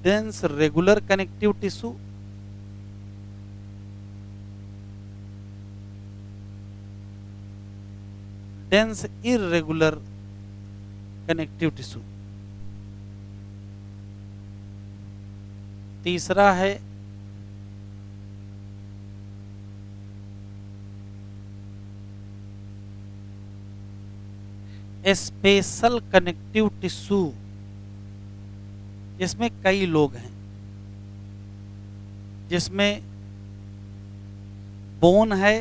dense regular connective tissue dense irregular connective tissue. तीसरा है स्पेशल कनेक्टिव टिश्यू, जिसमें कई लोग हैं, जिसमें बोन है,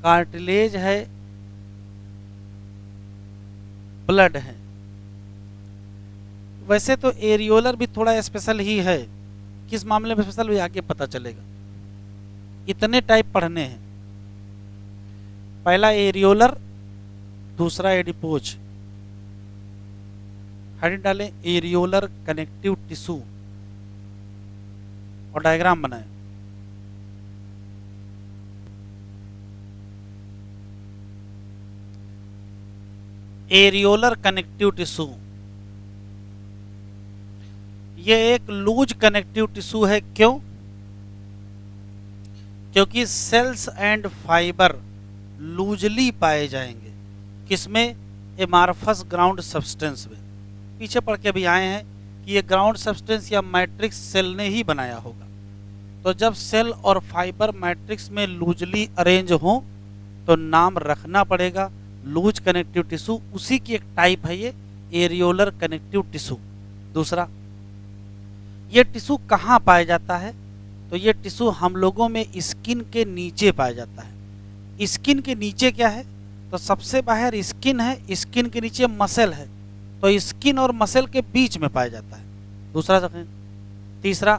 कार्टिलेज है, ब्लड है। वैसे तो एरियोलर भी थोड़ा स्पेशल ही है, किस मामले में स्पेशल भी आगे पता चलेगा। इतने टाइप पढ़ने हैं, पहला एरियोलर, दूसरा एडिपोज। हेडिंग डालें एरियोलर कनेक्टिव टिश्यू और डायग्राम बनाएं। एरियोलर कनेक्टिव टिश्यू ये एक लूज कनेक्टिव टिश्यू है। क्यों? क्योंकि सेल्स एंड फाइबर लूजली पाए जाएंगे। किसमें? एमार्फस ग्राउंड सब्सटेंस में। पीछे पढ़ के भी आए हैं कि ये ग्राउंड सब्सटेंस या मैट्रिक्स सेल ने ही बनाया होगा। तो जब सेल और फाइबर मैट्रिक्स में लूजली अरेंज हो तो नाम रखना पड़ेगा लूज कनेक्टिव टिश्यू। उसी की एक टाइप है ये एरियोलर कनेक्टिव टिश्यू। दूसरा, ये टिश्यू कहाँ पाया जाता है? तो ये टिश्यू हम लोगों में स्किन के नीचे पाया जाता है। स्किन के नीचे क्या है? तो सबसे बाहर स्किन है, स्किन के नीचे मसल है, तो स्किन और मसल के बीच में पाया जाता है। दूसरा सेकंड। तीसरा,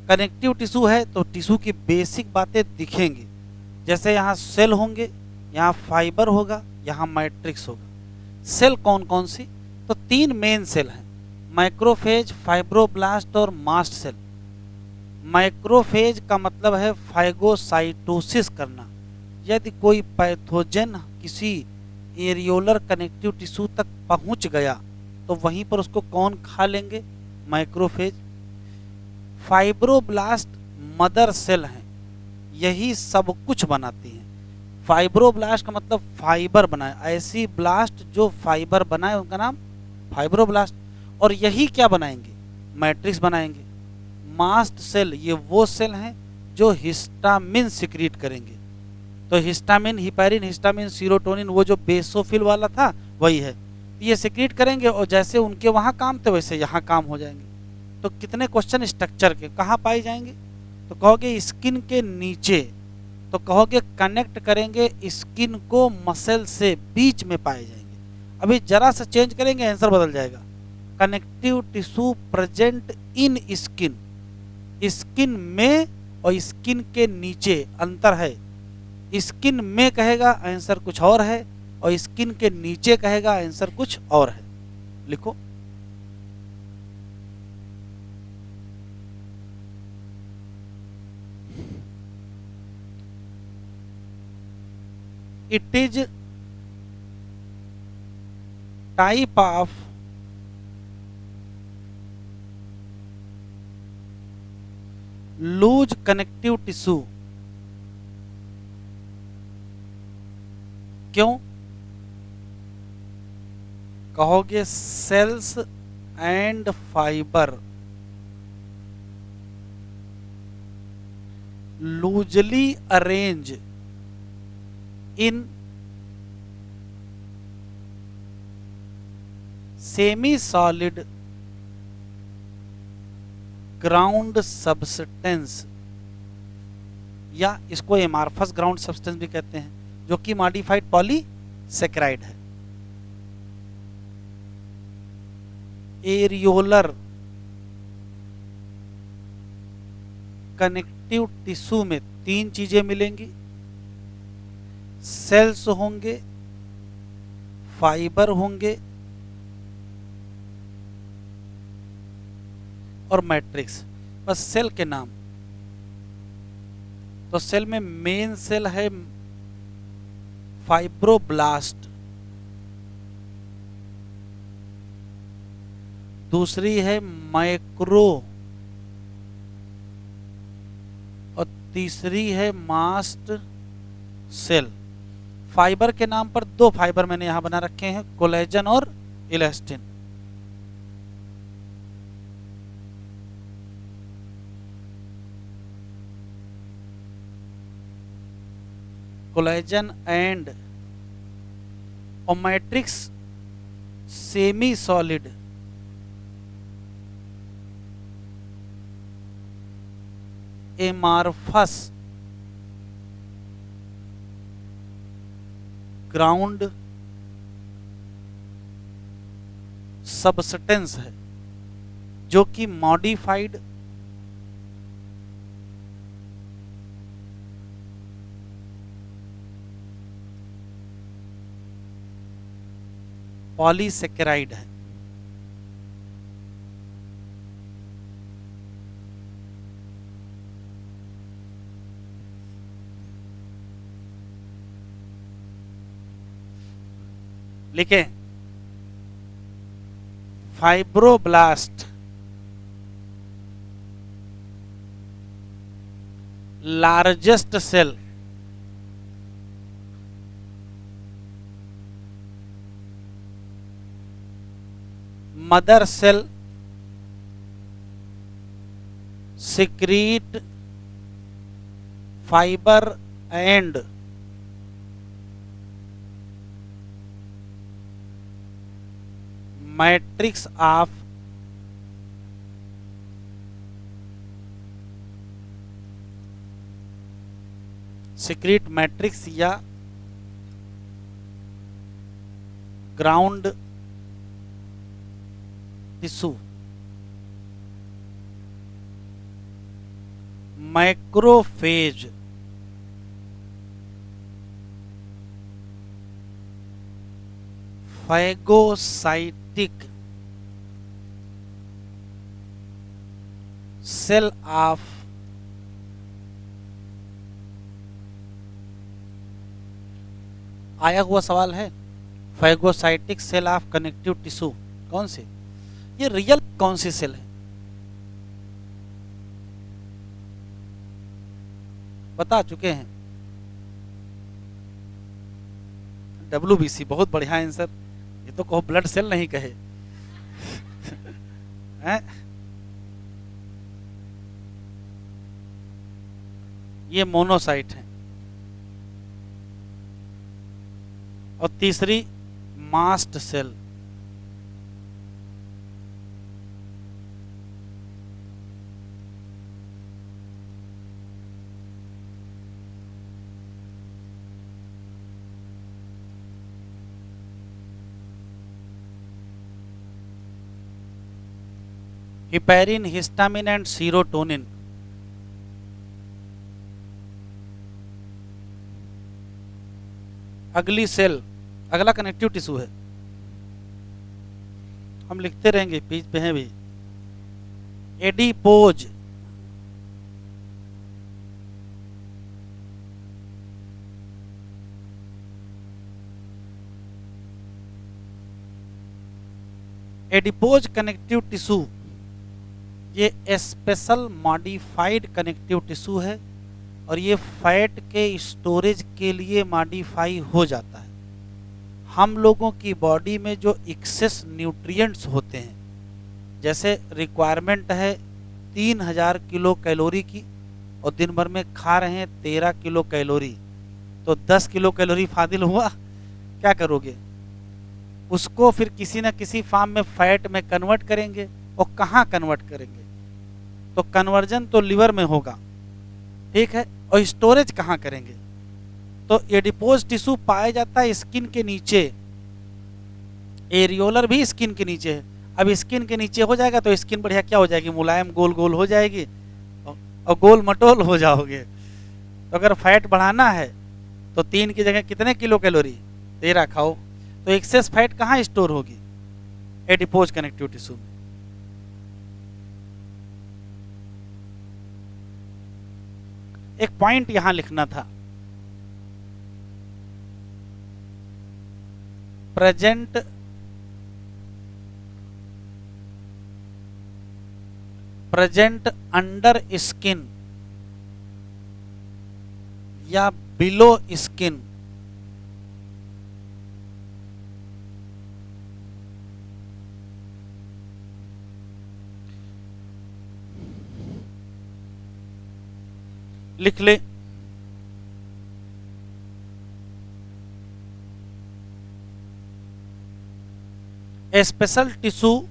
कनेक्टिव टिश्यू है तो टिश्यू की बेसिक बातें दिखेंगी, जैसे यहाँ सेल होंगे, यहाँ फाइबर होगा, यहाँ मैट्रिक्स होगा। सेल कौन कौन सी? तो 3 मेन सेल हैं, माइक्रोफेज, फाइब्रोब्लास्ट और मास्ट सेल। माइक्रोफेज का मतलब है फाइगोसाइटोसिस करना। यदि कोई पैथोजन किसी एरियोलर कनेक्टिव टिश्यू तक पहुंच गया तो वहीं पर उसको कौन खा लेंगे? माइक्रोफेज। फाइब्रोब्लास्ट मदर सेल हैं, यही सब कुछ बनाती हैं। फाइब्रोब्लास्ट का मतलब फाइबर बनाए, ऐसी ब्लास्ट जो फाइबर बनाए उनका नाम फाइब्रोब्लास्ट। और यही क्या बनाएंगे? मैट्रिक्स बनाएंगे। मास्ट सेल ये वो सेल हैं जो हिस्टामिन सिक्रीट करेंगे। तो हिस्टामिन, हिपैरिन, हिस्टामिन, सीरोटोनिन, वो जो बेसोफिल वाला था वही है, ये सिक्रीट करेंगे और जैसे उनके वहाँ काम थे वैसे यहाँ काम हो जाएंगे। तो कितने क्वेश्चन स्ट्रक्चर के, कहाँ पाए जाएंगे? तो कहोगे स्किन के नीचे, तो कहोगे कनेक्ट करेंगे स्किन को मसल से, बीच में पाए जाएंगे। अभी जरा सा चेंज करेंगे आंसर बदल जाएगा। Connective tissue present in skin, skin में और स्किन के नीचे अंतर है। स्किन में कहेगा आंसर कुछ और है और स्किन के नीचे कहेगा आंसर कुछ और है। लिखो it is type of loose connective tissue. क्यों? कहोगे cells and fibre loosely arrange in semi solid ground substance, या इसको एमार्फस ग्राउंड सब्सटेंस भी कहते हैं, जो कि मॉडिफाइड पॉलीसेकेराइड है। एरियोलर कनेक्टिव टिश्यू में 3 चीजें मिलेंगी, सेल्स होंगे, फाइबर होंगे और मैट्रिक्स। बस सेल के नाम। तो सेल में मेन सेल है फाइब्रोब्लास्ट, दूसरी है माइक्रो और तीसरी है मास्ट सेल। फाइबर के नाम पर 2 फाइबर मैंने यहां बना रखे हैं, कोलेजन और इलास्टिन। कोलेजन एंड और matrix semi solid amorphous ground substance है। जो कि मॉडिफाइड पॉलीसेकेराइड है। लिखें, fibroblast largest cell mother cell secrete fiber and matrix of secrete matrix या ground tissue macrophage phagocytic cell of आया हुआ सवाल है, phagocytic cell of connective tissue कौन से, ये रियल कौन सी सेल है बता चुके हैं। WBC बहुत बढ़िया आंसर, ये तो कहो ब्लड सेल नहीं कहे हैं? ये मोनोसाइट है। और तीसरी mast cell, heparin, histamine and serotonin. अगली सेल, अगला कनेक्टिव टिश्यू है, हम लिखते रहेंगे पेज पे हैं भी, एडिपोज, एडिपोज कनेक्टिव टिश्यू ये स्पेशल मॉडिफाइड कनेक्टिव टिश्यू है और ये फैट के स्टोरेज के लिए मॉडिफाई हो जाता है। हम लोगों की बॉडी में जो एक्सेस न्यूट्रिएंट्स होते हैं, जैसे रिक्वायरमेंट है 3000 किलो कैलोरी की और दिन भर में खा रहे हैं 13 किलो कैलोरी, तो 10 किलो कैलोरी फाजिल हुआ, क्या करोगे? उसको फिर किसी न किसी फॉर्म में फैट में कन्वर्ट करेंगे। और कहाँ कन्वर्ट करेंगे? तो कन्वर्जन तो लिवर में होगा, ठीक है, और स्टोरेज कहाँ करेंगे? तो एडिपोज टिश्यू पाया जाता है स्किन के नीचे, एरियोलर भी स्किन के नीचे है। अब स्किन के नीचे हो जाएगा तो स्किन बढ़िया क्या हो जाएगी, मुलायम गोल गोल हो जाएगी और गोल मटोल हो जाओगे। तो अगर फैट बढ़ाना है तो 3 की जगह कितने किलो कैलोरी, 13 खाओ। तो एक्सेस फैट कहाँ स्टोर होगी? एडिपोज कनेक्टिव टिश्यू में। एक पॉइंट यहां लिखना था, प्रेजेंट अंडर स्किन या बिलो स्किन, लिख ले। A special tissue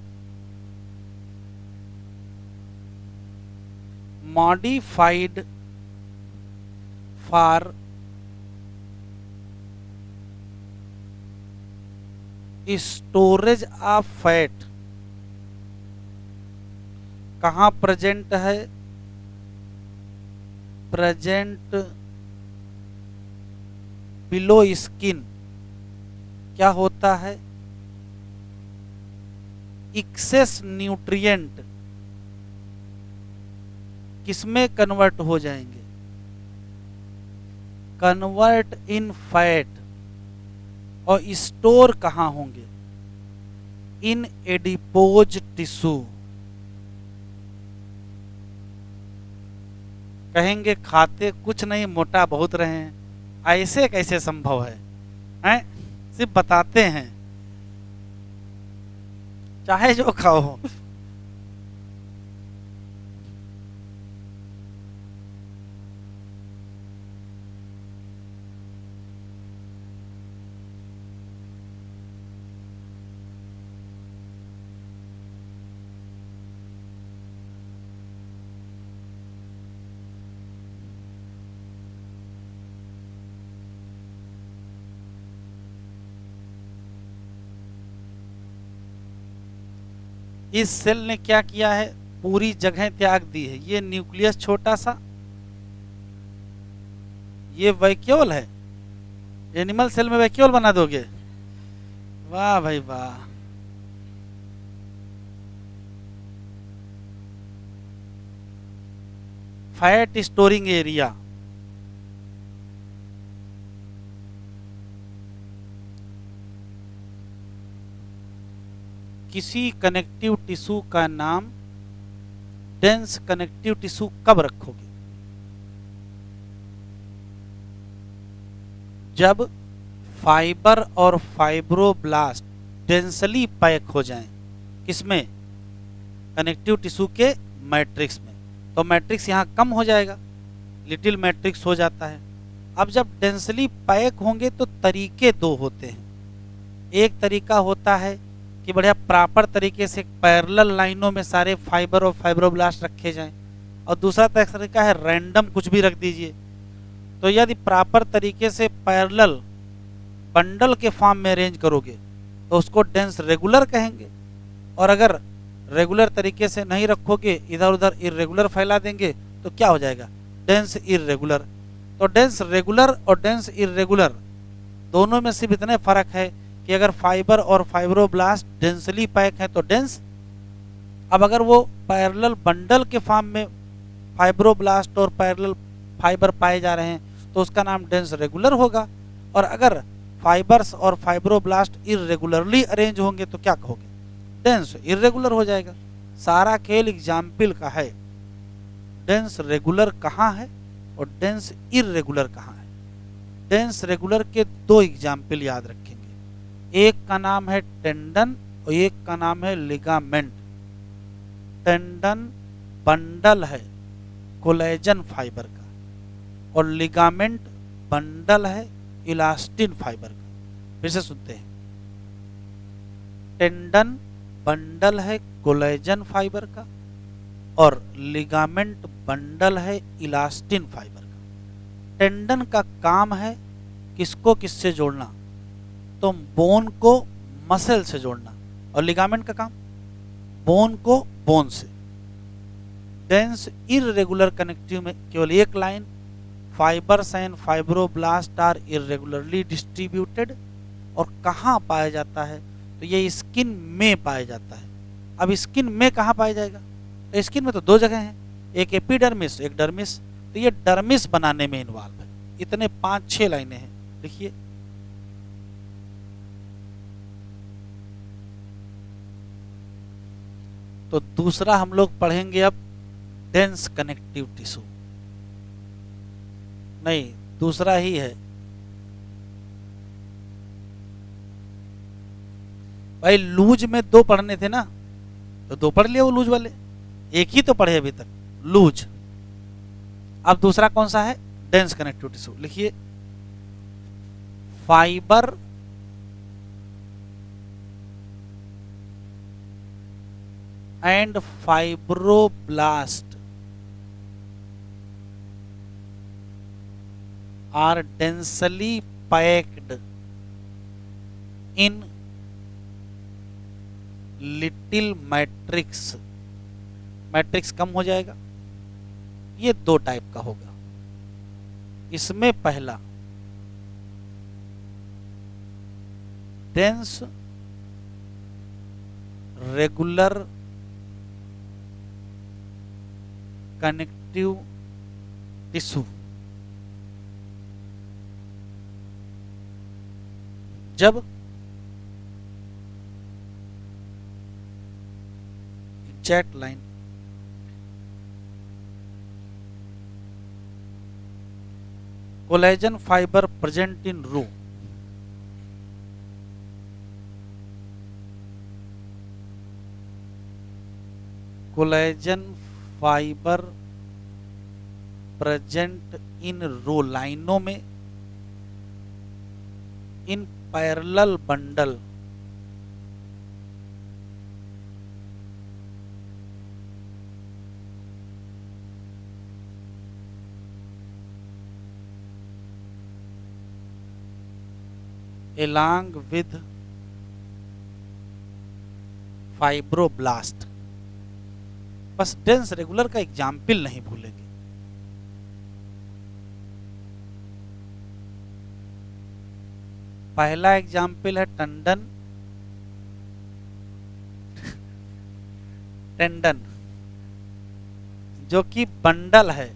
modified for storage of fat कहाँ प्रेजेंट है? Present below skin. क्या होता है? एक्सेस न्यूट्रिएंट किसमें कन्वर्ट हो जाएंगे? Convert in fat. और स्टोर कहाँ होंगे? In adipose tissue. कहेंगे खाते कुछ नहीं, मोटा बहुत रहे हैं। ऐसे कैसे संभव है? हैं? सिर्फ बताते हैं, चाहे जो खाओ। इस सेल ने क्या किया है? पूरी जगह त्याग दी है। ये न्यूक्लियस छोटा सा, ये वैक्यूल है। एनिमल सेल में वैक्यूल बना दोगे? वाह भाई वाह। Fat storing area. किसी कनेक्टिव टिश्यू का नाम डेंस कनेक्टिव टिश्यू कब रखोगे? जब फाइबर और फाइब्रोब्लास्ट डेंसली पैक हो जाएं। किसमें? कनेक्टिव टिश्यू के मैट्रिक्स में। तो मैट्रिक्स यहाँ कम हो जाएगा, लिटिल मैट्रिक्स हो जाता है। अब जब डेंसली पैक होंगे तो तरीके दो होते हैं। एक तरीका होता है कि बढ़िया प्रॉपर तरीके से पैरेलल लाइनों में सारे फाइबर और फाइब्रोब्लास्ट रखे जाएं, और दूसरा तरीका है रैंडम कुछ भी रख दीजिए। तो यदि प्रॉपर तरीके से पैरेलल बंडल के फॉर्म में अरेंज करोगे तो उसको डेंस रेगुलर कहेंगे, और अगर रेगुलर तरीके से नहीं रखोगे, इधर उधर इरेगुलर फैला देंगे, तो क्या हो जाएगा? Dense irregular. तो डेंस रेगुलर और डेंस इरेगुलर दोनों में सिर्फ इतने फर्क है कि अगर फाइबर और फाइब्रोब्लास्ट डेंसली पैक है तो डेंस। अब अगर वो पैरेलल बंडल के फॉर्म में फाइब्रोब्लास्ट और पैरेलल फाइबर पाए जा रहे हैं तो उसका नाम डेंस रेगुलर होगा। और अगर फाइबर्स और फाइब्रोब्लास्ट इरेगुलरली अरेंज होंगे तो क्या कहोगे? डेंस इरेगुलर हो जाएगा। सारा खेल एग्जाम्पल का है। डेंस रेगुलर कहाँ है और डेंस इरेगुलर कहाँ है? डेंस रेगुलर के दो एग्जाम्पल याद रखेंगे। एक का नाम है टेंडन और एक का नाम है लिगामेंट। टेंडन बंडल है कोलेजन फाइबर का, और लिगामेंट बंडल है इलास्टिन फाइबर का। फिर से सुनते हैं। टेंडन बंडल है कोलेजन फाइबर का, और लिगामेंट बंडल है इलास्टिन फाइबर का। टेंडन का काम है किसको किससे जोड़ना? तो बोन को मसल से जोड़ना। और लिगामेंट का काम बोन को बोन से। डेंस इरेगुलर कनेक्टिव में केवल एक line, fibres and fibroblast are irregularly distributed. और कहाँ पाया जाता है? तो ये स्किन में पाया जाता है। अब स्किन में कहाँ पाया जाएगा? तो स्किन में तो दो जगह हैं, एक एपिडर्मिस एक डर्मिस। तो ये डर्मिस बनाने में इन्वॉल्व है। इतने 5-6 लाइनें हैं, देखिए। तो दूसरा हम लोग पढ़ेंगे अब डेंस कनेक्टिव टिश्यू। नहीं, दूसरा ही है भाई। लूज में 2 पढ़ने थे ना, तो 2 पढ़ लिए वो लूज वाले। एक ही तो पढ़े अभी तक, लूज। अब दूसरा कौन सा है? Dense connective tissue. लिखिए, fibre and fibroblast are densely packed in little matrix matrix कम हो जाएगा। ये दो टाइप का होगा। इसमें पहला डेंस रेगुलर कनेक्टिव टिश्यू, जब exact line collagen fibre present in row, collagen fibre present in row, लाइनों में, in parallel bundle, along with fibroblast. बस डेंस रेगुलर का एग्जाम्पल नहीं भूलेंगे। पहला एग्जाम्पल है टंडन टेंडन, जो कि बंडल है।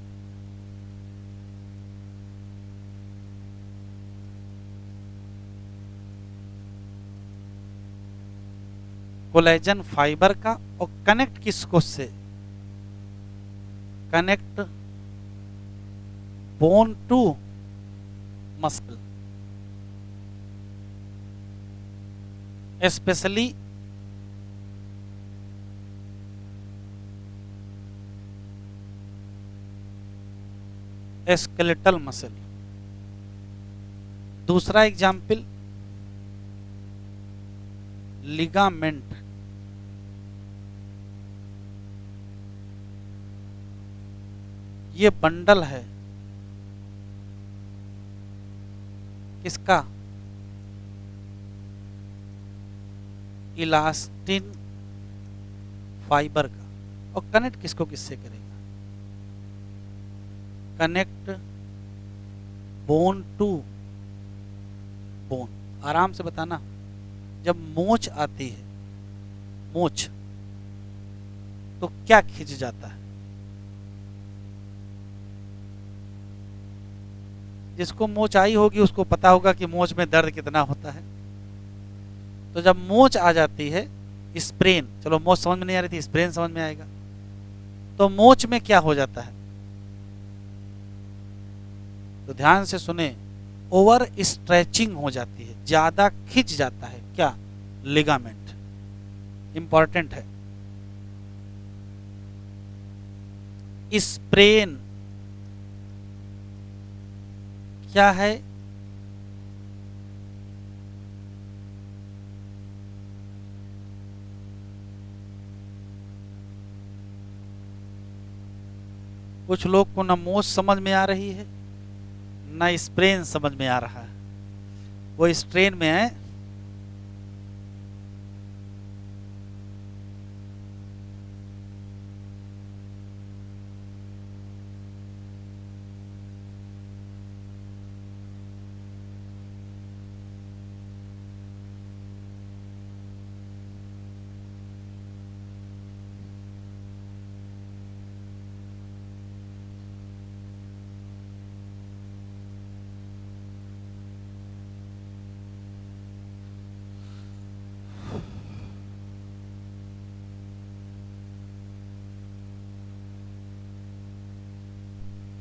कोलेजन फाइबर का, और कनेक्ट किसको से, connect bone to muscle, specially skeletal muscle. दूसरा एग्जाम्पल लिगामेंट, ये बंडल है किसका, इलास्टिन फाइबर का, और कनेक्ट किसको किससे करेगा, कनेक्ट बोन टू बोन। आराम से बताना, जब मोच आती है, मोच, तो क्या खिंच जाता है, जिसको मोच आई होगी उसको पता होगा कि मोच में दर्द कितना होता है। तो जब मोच आ जाती है, स्प्रेन, चलो मोच समझ में नहीं आ रही थी, स्प्रेन समझ में आएगा। तो मोच में क्या हो जाता है, तो ध्यान से सुने, ओवर स्ट्रेचिंग हो जाती है, ज्यादा खिंच जाता है, क्या, लिगामेंट। इंपॉर्टेंट है। स्प्रेन क्या है, कुछ लोग को ना मोच समझ में आ रही है ना स्प्रेन समझ में आ रहा है, वो स्ट्रेन में है।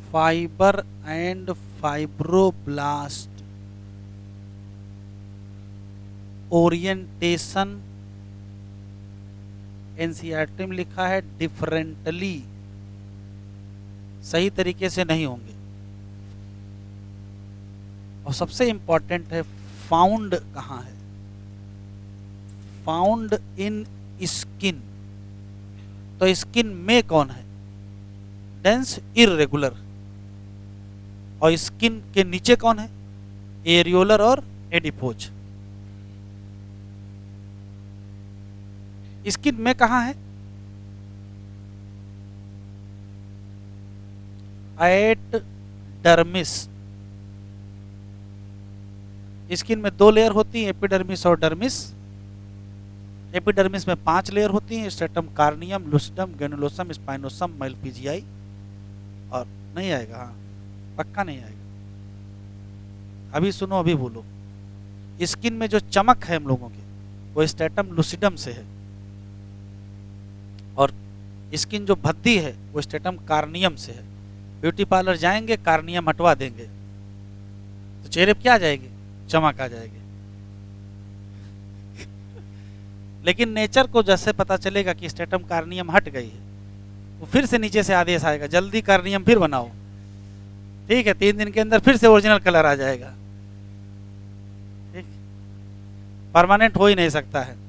Fibre and fibroblast orientation, NCERT में लिखा है डिफरेंटली, सही तरीके से नहीं होंगे। और सबसे इंपॉर्टेंट है, फाउंड कहाँ है, फाउंड इन स्किन। तो स्किन में कौन है, डेंस इररेगुलर, और स्किन के नीचे कौन है, एरियोलर और एडिपोज। स्किन में कहाँ है, एट डर्मिस। स्किन में 2 लेयर होती हैं, एपिडर्मिस और डर्मिस। एपिडर्मिस में 5 लेयर होती हैं, स्ट्रेटम कार्नियम, लूसिडम, ग्रेनुलोसम, स्पाइनोसम, माइलपीजियाई। और नहीं आएगा, हाँ पक्का नहीं आएगा। अभी सुनो अभी बोलो। स्किन में जो चमक है हम लोगों के वो स्ट्रेटम लूसिडम से है, और स्किन जो भद्दी है वो स्ट्रेटम कार्नियम से है। ब्यूटी पार्लर जाएंगे, कार्नियम हटवा देंगे तो चेहरे पे क्या आ जाएगी? चमक आ जाएगी। लेकिन नेचर को जैसे पता चलेगा कि स्ट्रेटम कार्नियम हट गई है, तो फिर से नीचे से आदेश आएगा जल्दी कार्नियम फिर बनाओ। ठीक है, 3 दिन के अंदर फिर से ओरिजिनल कलर आ जाएगा। ठीक, परमानेंट हो ही नहीं सकता है।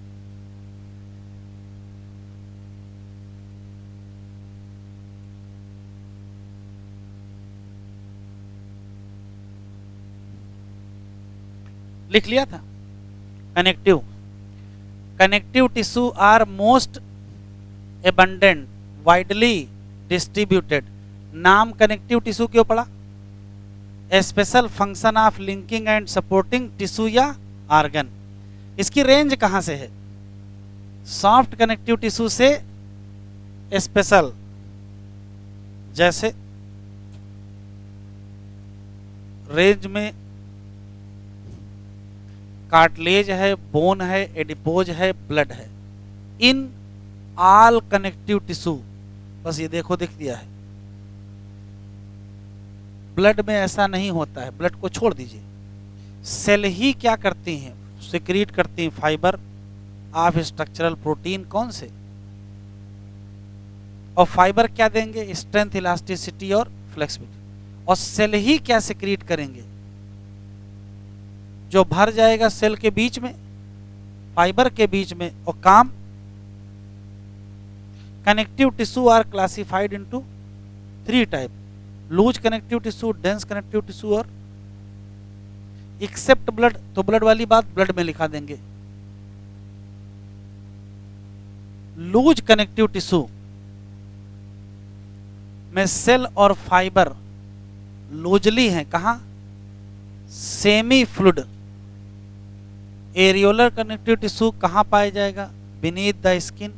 लिख लिया था। Connective tissue are most abundant, widely distributed. नाम कनेक्टिव टिश्यू क्यों पड़ा? A special function of linking and supporting tissue या आर्गन। इसकी रेंज कहां से है? सॉफ्ट कनेक्टिव टिश्यू से स्पेशल, जैसे रेंज में कार्टिलेज है, बोन है, एडिपोज है, ब्लड है। इन ऑल कनेक्टिव टिश्यू, बस ये देखो दिख दिया है। ब्लड में ऐसा नहीं होता है, ब्लड को छोड़ दीजिए। सेल ही क्या करती हैं? सिक्रीट करती हैं फाइबर ऑफ स्ट्रक्चरल प्रोटीन। कौन से? और फाइबर क्या देंगे? स्ट्रेंथ, इलास्टिसिटी और फ्लेक्सिबिलिटी। और सेल ही क्या सिक्रीट करेंगे? जो भर जाएगा सेल के बीच में, फाइबर के बीच में। और काम, connective tissue are classified into 3 type: loose connective tissue, dense connective tissue और एक्सेप्ट ब्लड। तो ब्लड वाली बात ब्लड में लिखा देंगे। लूज कनेक्टिव टिश्यू में सेल और फाइबर लूजली हैं। कहां? Semi fluid. Areolar connective tissue कहां पाया जाएगा? Beneath the skin.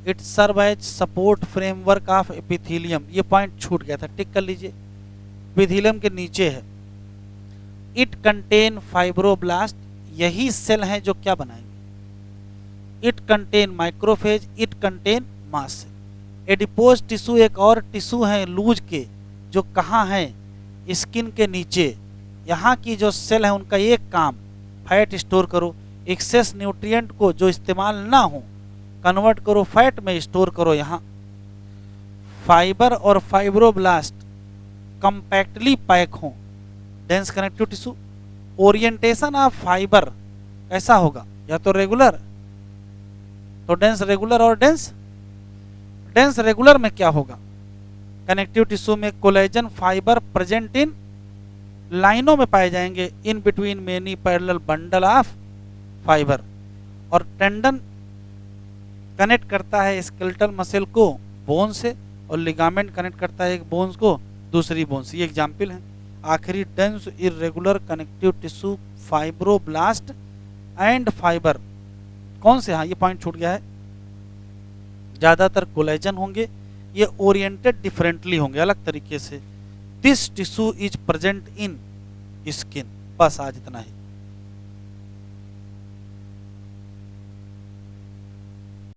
It serve as support framework of epithelium. ये पॉइंट छूट गया था, टिक कर लीजिए। एपिथेलियम के नीचे है। It contain fibroblast. यही सेल हैं जो क्या बनाएंगे? It contain macrophage. It contain mass. Adipose tissue एक और टिश्यू है लूज के, जो कहाँ है? स्किन के नीचे। यहाँ की जो सेल है उनका एक काम, फैट स्टोर करो। एक्सेस न्यूट्रिएंट को जो इस्तेमाल ना हो कन्वर्ट करो, फैट में स्टोर करो। यहाँ फाइबर और फाइब्रोब्लास्ट कंपैक्टली पैक हो। Dense connective tissue, orientation of fibre कैसा होगा? या तो रेगुलर, तो डेंस रेगुलर, और डेंस रेगुलर में क्या होगा? कनेक्टिव टिश्यू में कोलेजन फाइबर प्रेजेंट इन लाइनों में पाए जाएंगे, in between many parallel bundle of fibre. और टेंडन कनेक्ट करता है स्केलेटल मसल को बोन से, और लिगामेंट कनेक्ट करता है एक बोन्स को दूसरी बोन से। ये एग्जाम्पल है। आखिरी dense irregular connective tissue fibroblast and fibre कौन से? हाँ ये पॉइंट छूट गया है। ज्यादातर कोलेजन होंगे, ये ओरिएंटेड डिफरेंटली होंगे, अलग तरीके से। This tissue is present in skin. बस आज इतना ही।